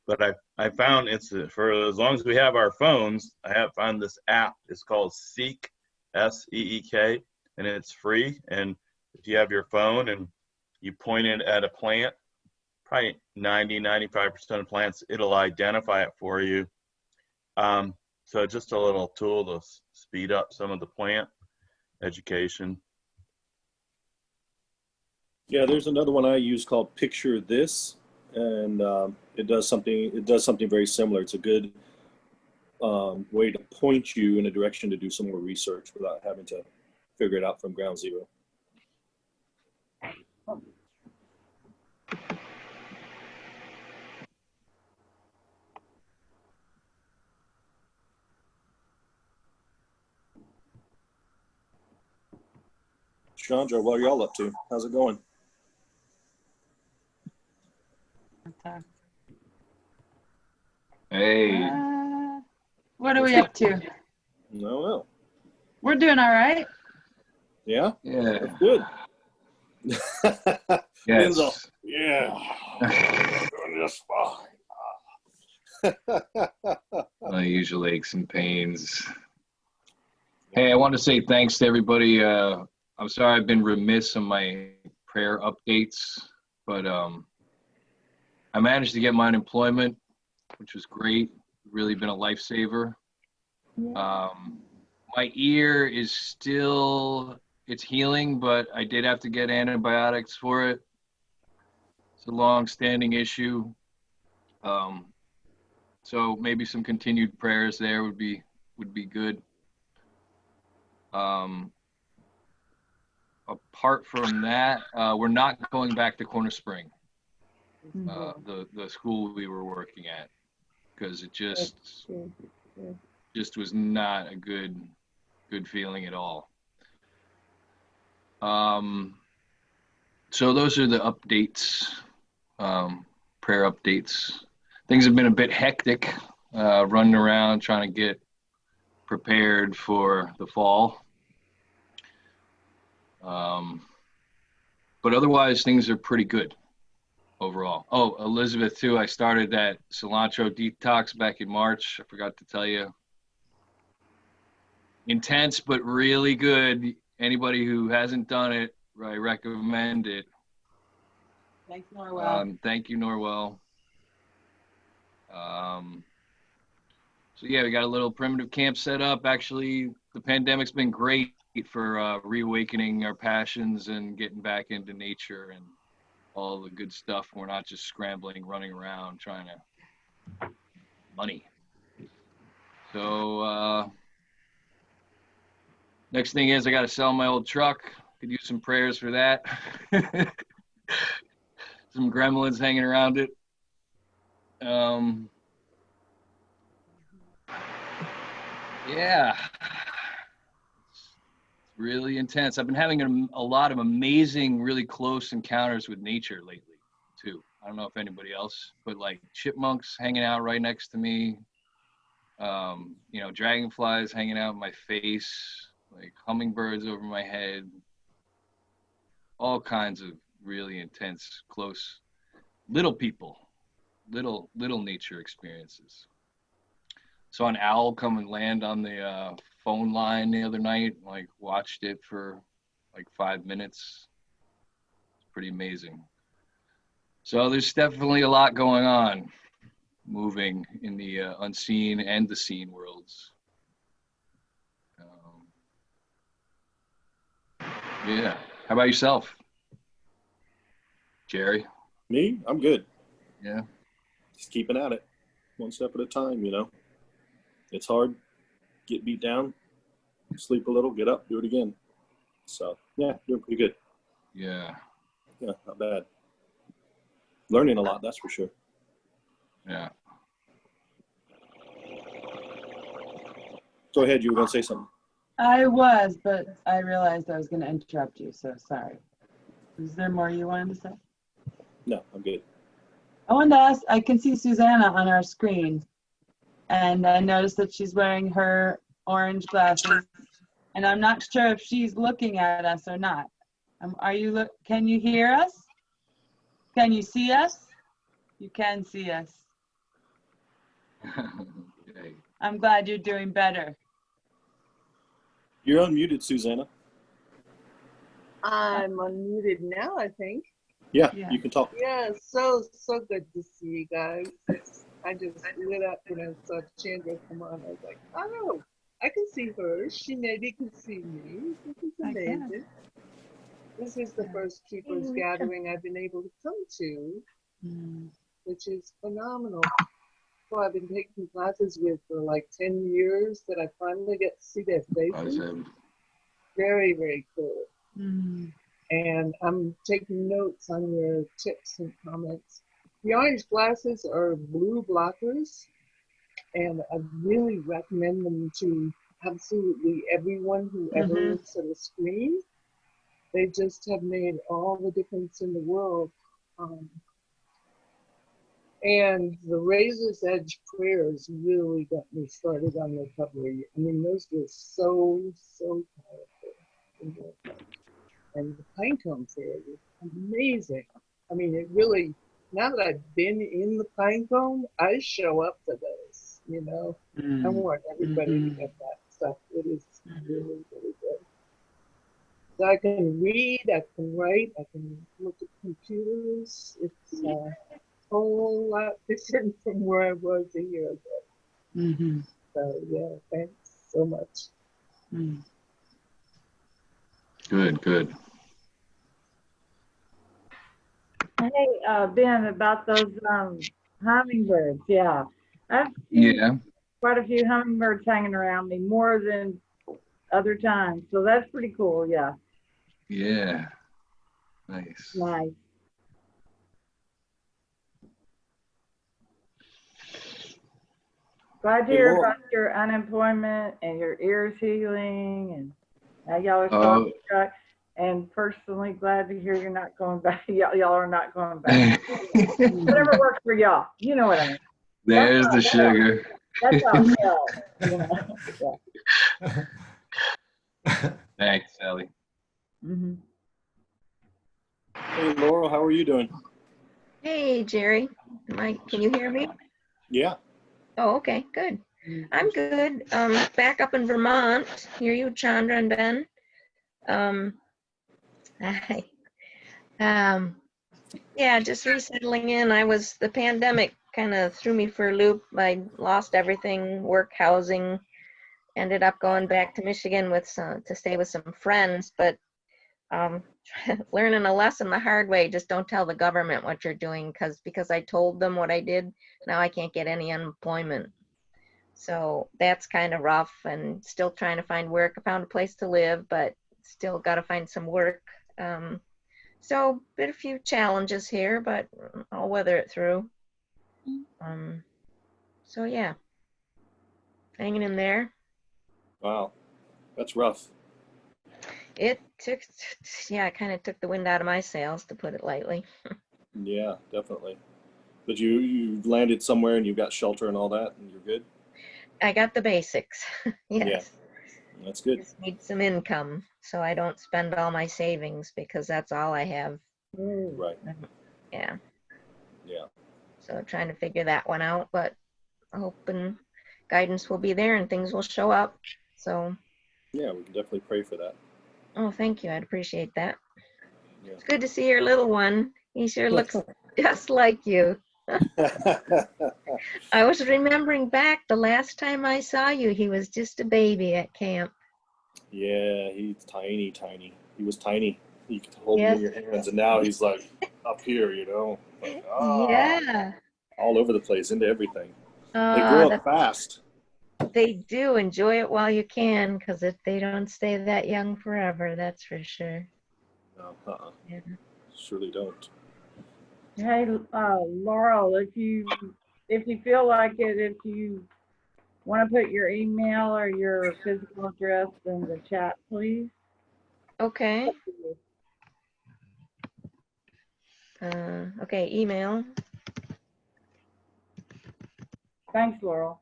but I found it's for as long as we have our phones, I have found this app. It's called Seek, S-E-E-K, and it's free. And if you have your phone and you point it at a plant, probably 90-95% of plants, it'll identify it for you. So just a little tool to speed up some of the plant education. Yeah, there's another one I use called Picture This, and it does something very similar. It's a good way to point you in a direction to do some more research without having to figure it out from ground zero. Chandra, what are y'all up to? How's it going? Hey. What are we up to? No. We're doing all right. Yeah? Yeah. That's good. Yes. Enzo, yeah. Doing just fine. Usual aches and pains. Hey, I want to say thanks to everybody. I'm sorry I've been remiss on my prayer updates, but I managed to get my unemployment, which was great. Really been a lifesaver. My ear is still, it's healing, but I did have to get antibiotics for it. It's a long-standing issue. So maybe some continued prayers there would be good. Apart from that, we're not going back to Corner Spring, the school we were working at, because it just was not a good feeling at all. So those are the updates, prayer updates. Things have been a bit hectic, running around trying to get prepared for the fall. But otherwise, things are pretty good overall. Oh, Elizabeth, too. I started that cilantro detox back in March. I forgot to tell you. Intense, but really good. Anybody who hasn't done it, I recommend it. Thanks, Norwell. Thank you, Norwell. So yeah, we got a little primitive camp set up. Actually, the pandemic's been great for reawakening our passions and getting back into nature and all the good stuff. We're not just scrambling, running around, trying to money. So next thing is I got to sell my old truck. Could use some prayers for that. Some gremlins hanging around it. Yeah, it's really intense. I've been having a lot of amazing, really close encounters with nature lately, too. I don't know if anybody else, but like chipmunks hanging out right next to me, you know, dragonflies hanging out in my face, like hummingbirds over my head, all kinds of really intense, close, little people, little nature experiences. Saw an owl come and land on the phone line the other night, like watched it for like 5 minutes. It's pretty amazing. So there's definitely a lot going on, moving in the unseen and the seen worlds. Yeah. How about yourself, Jerry? Me? I'm good. Yeah. Just keeping at it, one step at a time, you know. It's hard, get beat down, sleep a little, get up, do it again. So, yeah, doing pretty good. Yeah. Yeah, not bad. Learning a lot, that's for sure. Yeah. Go ahead, you were going to say something. I was, but I realized I was going to interrupt you, so sorry. Is there more you wanted to say? No, I'm good. I wanted to ask, I can see Susanna on our screen, and I noticed that she's wearing her orange glasses, and I'm not sure if she's looking at us or not. Can you hear us? Can you see us? You can see us. Okay. I'm glad you're doing better. You're unmuted, Susanna. I'm unmuted now, I think. Yeah, you can talk. Yeah, so good to see you guys. I just lit up when I saw Chandra come on. I was like, oh, I can see her. She maybe can see me. This is amazing. This is the first Keepers gathering I've been able to come to, which is phenomenal. So I've been taking classes with for like 10 years that I finally get to see their faces. Awesome. Very, very cool. And I'm taking notes on your tips and comments. The orange glasses are blue blockers, and I really recommend them to absolutely everyone who ever looks at a screen. They just have made all the difference in the world. And the Razor's Edge prayers really got me started on recovery. I mean, those were so powerful. And the pinecone prayer was amazing. I mean, it really, now that I've been in the pinecone, I show up for those, you know. I want everybody to get that stuff. It is really, really good. So I can read, I can write, I can look at computers. It's a whole lot different from where I was a year ago. So yeah, thanks so much. Good. Hey, Ben, about those hummingbirds, yeah. I've seen quite a few hummingbirds hanging around me, more than other times. So that's pretty cool, yeah. Yeah. Nice. Nice. Glad to hear about your unemployment and your ears healing and now y'all are starting to try. And personally glad to hear you're not going back. Y'all are not going back. Whatever works for y'all. You know what I mean. There's the sugar. That's all. You know? Thanks, Sally. Hey, Laurel, how are you doing? Hey, Jerry. Can you hear me? Yeah. Oh, okay, good. I'm good. Back up in Vermont. Hear you, Chandra and Ben. Hi. Yeah, just resettling in. The pandemic kind of threw me for a loop. I lost everything, work, housing, ended up going back to Michigan to stay with some friends, but learning a lesson the hard way. Just don't tell the government what you're doing, because I told them what I did. Now I can't get any unemployment. So that's kind of rough, and still trying to find work. I found a place to live, but still got to find some work. So been a few challenges here, but I'll weather it through. So yeah, hanging in there. Wow, that's rough. It took, yeah, it kind of took the wind out of my sails, to put it lightly. Yeah, definitely. But you landed somewhere and you got shelter and all that, and you're good? I got the basics. Yes. Yeah, that's good. Just need some income so I don't spend all my savings, because that's all I have. Right. Yeah. Yeah. So trying to figure that one out, but hoping guidance will be there and things will show up. So. Yeah, we can definitely pray for that. Oh, thank you. I'd appreciate that. Yeah. It's good to see your little one. He sure looks just like you. I was remembering back the last time I saw you, he was just a baby at camp. Yeah, he's tiny, tiny. He was tiny. You could hold him in your hands, and now he's like up here, like, Yeah. all over the place, into everything. They grow up fast. They do. Enjoy it while you can, because if they don't stay that young forever, that's for sure. No, Yeah. surely don't. Hey, Laurel, if you feel like it, if you want to put your email or your physical address in the chat, please. Okay. Okay, email. Thanks, Laurel.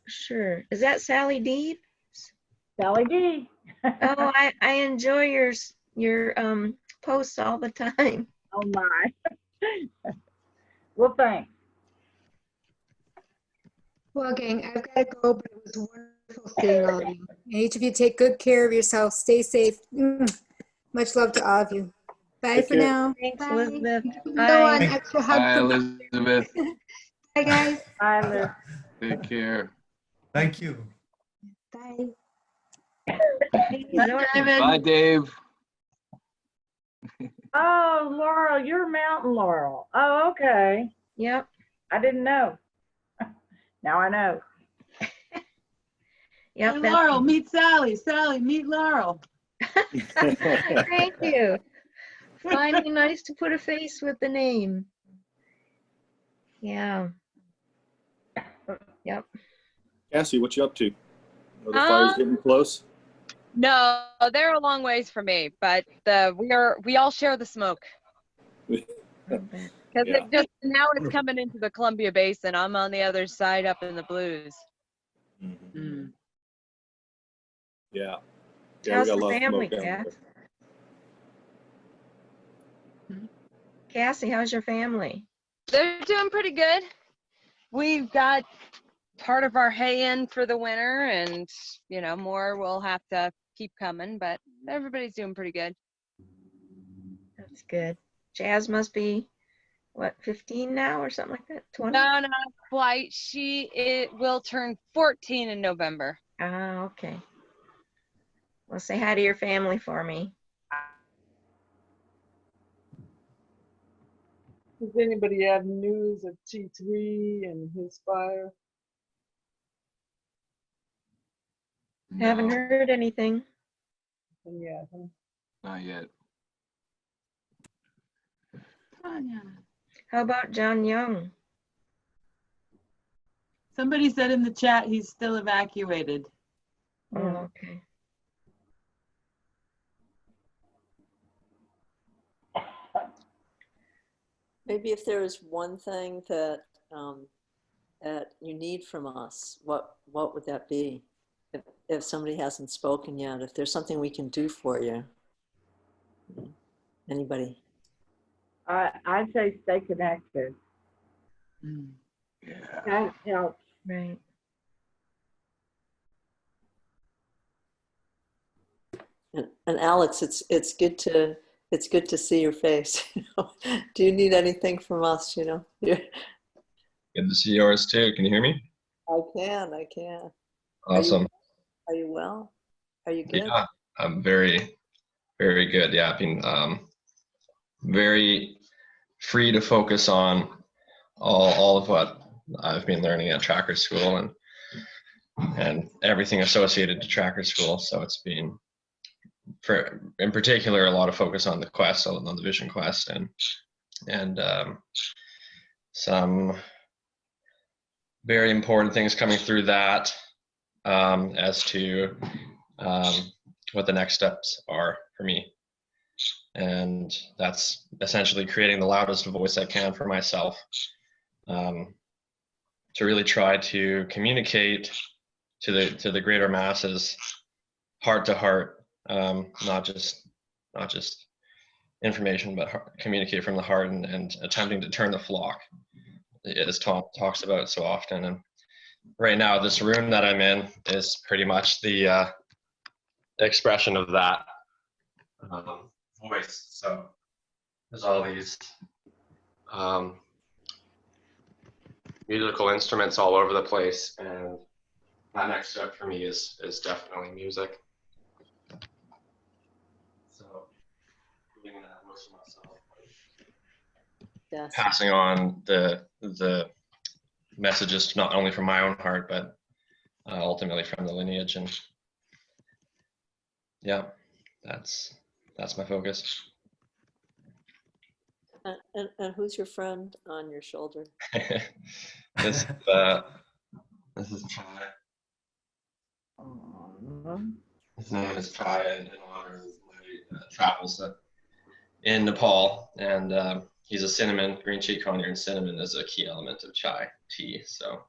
Sure. Is that Sally D? Sally D. Oh, I enjoy your posts all the time. Oh my. Well, thanks. Well, gang, I've got to go, but it was wonderful seeing all of you. And each of you take good care of yourself. Stay safe. Much love to all of you. Bye Take for care. now. Thanks, Bye. Elizabeth. Go on, Bye. extra hug Bye, for Elizabeth. Bye, guys. Bye, Liz. Take care. Thank you. Bye. Bye, Dave. Oh, Laurel, you're Mountain Laurel. Oh, okay. Yep. I didn't know. Now I know. Yep. Hey, Laurel, meet Sally. Sally, meet Laurel. Thank you. Finally, nice to put a face with the name. Yeah. Yep. Cassie, what you up to? Are the fires getting close? No, they're a long ways from me, but we all share the smoke. Because Yeah. now it's coming into the Columbia Basin. I'm on the other side up in the Blues. Mm-hmm. Yeah. Yeah, How's we got a the lot of family, smoke down Cass? there. Cassie, how's your family? They're doing pretty good. We've got part of our hay in for the winter, and more will have to keep coming, but everybody's doing pretty good. That's good. Jazz must be, what, 15 now or something like that? 20? No, not quite. It will turn 14 in November. Ah, okay. Well, say hi to your family for me. Does anybody have news of T3 and his fire? Haven't heard anything. Yeah. Not yet. How about John Young? Somebody said in the chat he's still evacuated. Oh, okay. Maybe if there is one thing that that you need from us, what would that be? If somebody hasn't spoken yet, if there's something we can do for you, anybody? I'd say stay connected. Yeah. That helps. Right. And Alex, it's good to see your face. Do you need anything from us? Good to see yours too. Can you hear me? I can. Awesome. Are you well? Are you good? Yeah, I'm very, very good. Yeah, I've been very free to focus on all of what I've been learning at tracker school and everything associated to tracker school. So it's been, in particular, a lot of focus on the quest, on the vision quest, and some very important things coming through that as to what the next steps are for me. And that's essentially creating the loudest voice I can for myself, to really try to communicate to the greater masses, heart to heart, not just information, but communicate from the heart, and attempting to turn the flock, as Tom talks about so often. And right now, this room that I'm in is pretty much the expression of that voice. So there's all these musical instruments all over the place, and that next step for me is definitely music. So bringing that voice to myself, yes. passing on the messages not only from my own heart, but ultimately from the lineage. And yeah, that's my focus. And who's your friend on your shoulder? This is Chai. His name is Chai in honor of my travels in Nepal, and he's a cinnamon, green cheek conure, and cinnamon is a key element of chai tea, so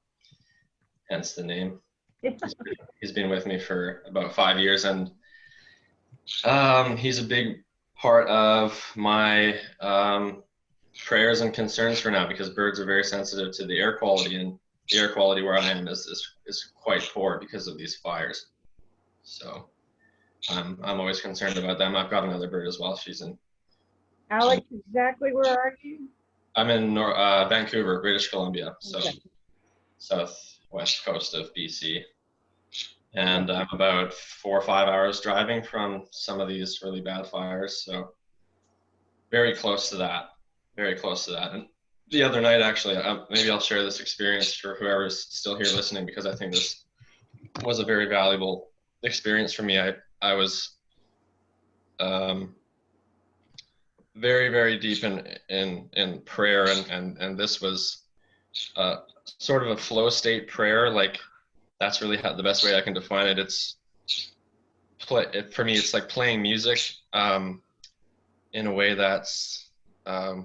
hence the name. He's been with me for about 5 years, and he's a big part of my prayers and concerns for now, because birds are very sensitive to the air quality, and the air quality where I am is quite poor because of these fires. So I'm always concerned about them. I've got another bird as well. She's in. Alex, exactly where are you? I'm in Vancouver, British Columbia, so Okay. southwest coast of BC. And I'm about 4 or 5 hours driving from some of these really bad fires, so very close to that. Very close to that. And the other night, actually, maybe I'll share this experience for whoever's still here listening, because I think this was a very valuable experience for me. I was very, very deep in prayer, and this was sort of a flow state prayer. Like, that's really the best way I can define it. For me, it's like playing music in a way that's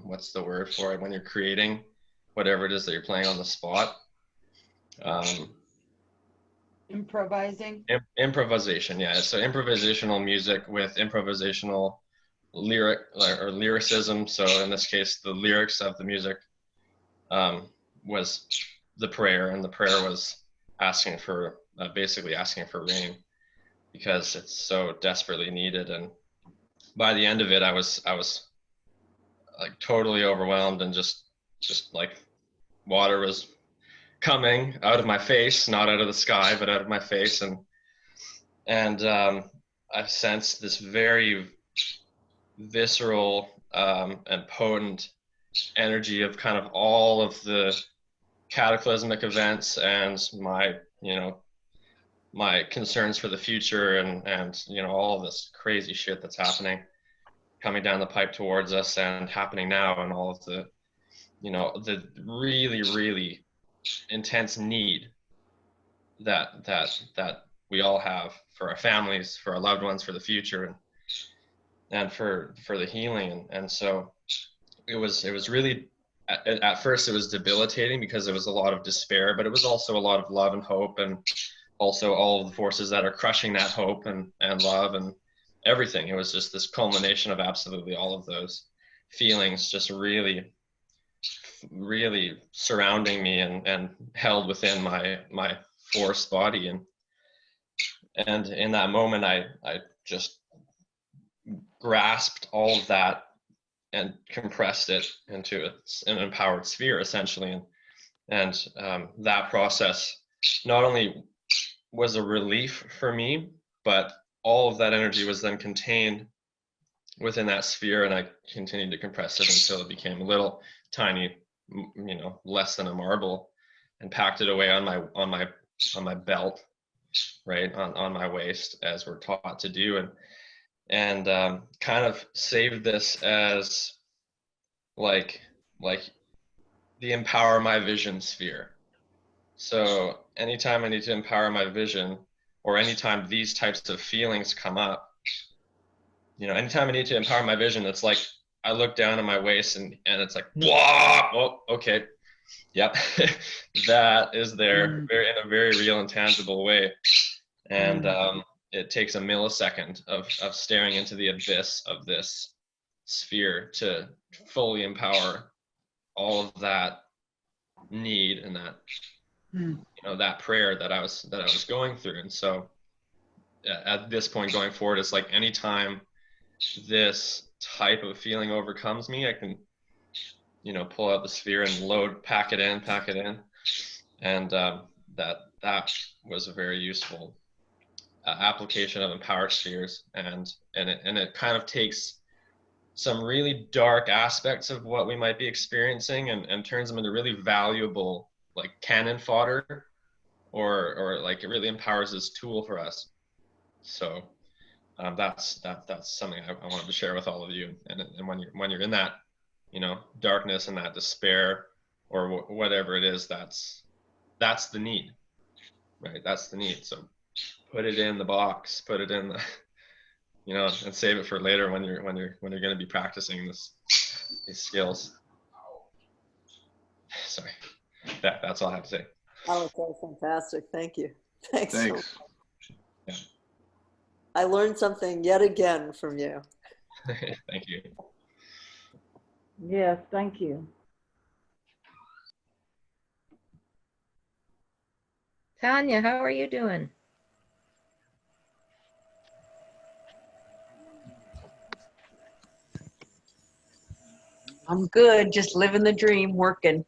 what's the word for it, when you're creating whatever it is that you're playing on the spot. Improvising. Improvisation, yeah. So improvisational music with improvisational lyricism. So in this case, the lyrics of the music was the prayer, and the prayer was basically asking for rain, because it's so desperately needed. And by the end of it, I was like totally overwhelmed, and just like water was coming out of my face, not out of the sky, but out of my face. And I've sensed this very visceral and potent energy of kind of all of the cataclysmic events and my concerns for the future, and all of this crazy shit that's happening, coming down the pipe towards us and happening now, and all of the really, really intense need that we all have for our families, for our loved ones, for the future, and for the healing. And so it was really, at first it was debilitating, because there was a lot of despair, but it was also a lot of love and hope, and also all of the forces that are crushing that hope and love and everything. It was just this culmination of absolutely all of those. feelings just really surrounding me and held within my force body. And in that moment, I just grasped all of that and compressed it into an empowered sphere, essentially. And that process not only was a relief for me, but all of that energy was then contained within that sphere, and I continued to compress it until it became a little tiny, less than a marble, and packed it away on my belt, right on my waist, as we're taught to do, and kind of saved this as like the empower my vision sphere. So anytime I need to empower my vision, or anytime these types of feelings come up, anytime I need to empower my vision, it's like I look down at my waist and it's like, whoa, oh, okay, yep, that is there, in a very real and tangible way. And it takes a millisecond of staring into the abyss of this sphere to fully empower all of that need and that that prayer that I was going through. And so at this point going forward, it's like anytime this type of feeling overcomes me, I can pull out the sphere and pack it in, and that was a very useful application of empowered spheres, and it kind of takes some really dark aspects of what we might be experiencing and turns them into really valuable, like cannon fodder, or like it really empowers this tool for us. So that's something I wanted to share with all of you. And when you're in that darkness and that despair or whatever it is, that's the need, right? That's the need. So put it in the box, put it in the and save it for later when you're going to be practicing these skills. Sorry, that's all I have to say. Oh, okay, fantastic. Thank you. Thanks. Thanks. Yeah. I learned something yet again from you. Thank you. Yes, thank you. Tanya, how are you doing? I'm good, just living the dream, working.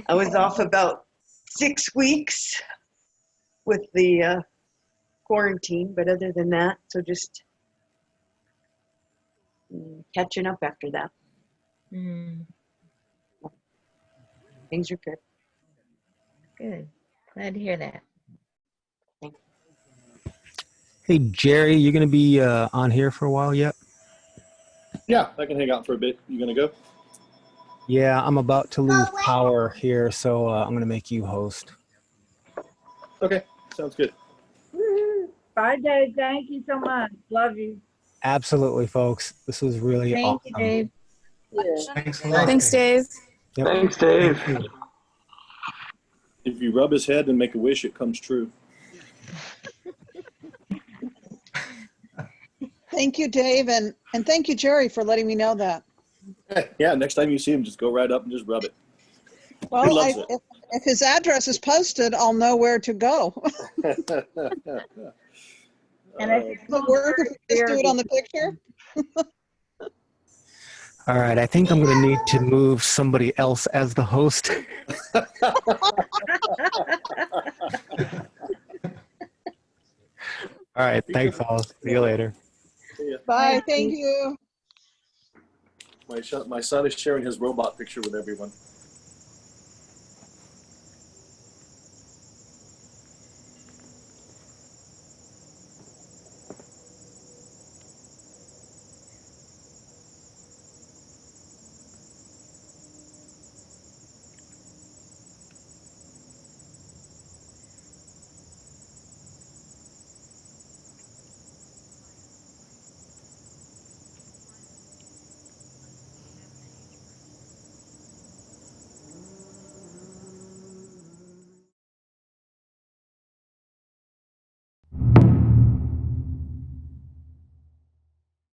I was off about 6 weeks with the quarantine, but other than that, so just catching up after that. Things are good. Good. Glad to hear that. Hey, Jerry, you going to be on here for a while yet? Yeah, I can hang out for a bit. You gonna go? Yeah, I'm about to lose power here, so I'm going to make you host. Okay, sounds good. Bye, Dave. Thank you so much. Love you. Absolutely, folks. This was really Thank awesome. you, Dave. Thanks a lot. Thanks, Dave. Yep. Thanks, Dave. If you rub his head and make a wish, it comes true. Thank you, Dave, and thank you, Jerry, for letting me know that. Yeah, next time you see him, just go right up and just rub it. He Well, loves it. if his address is posted, I'll know where to go. And if Does it work if we just do it on the picture? All right, I think I'm going to need to move somebody else as the host. All right, thanks all. See you later. Bye, thank you. My son is sharing his robot picture with everyone.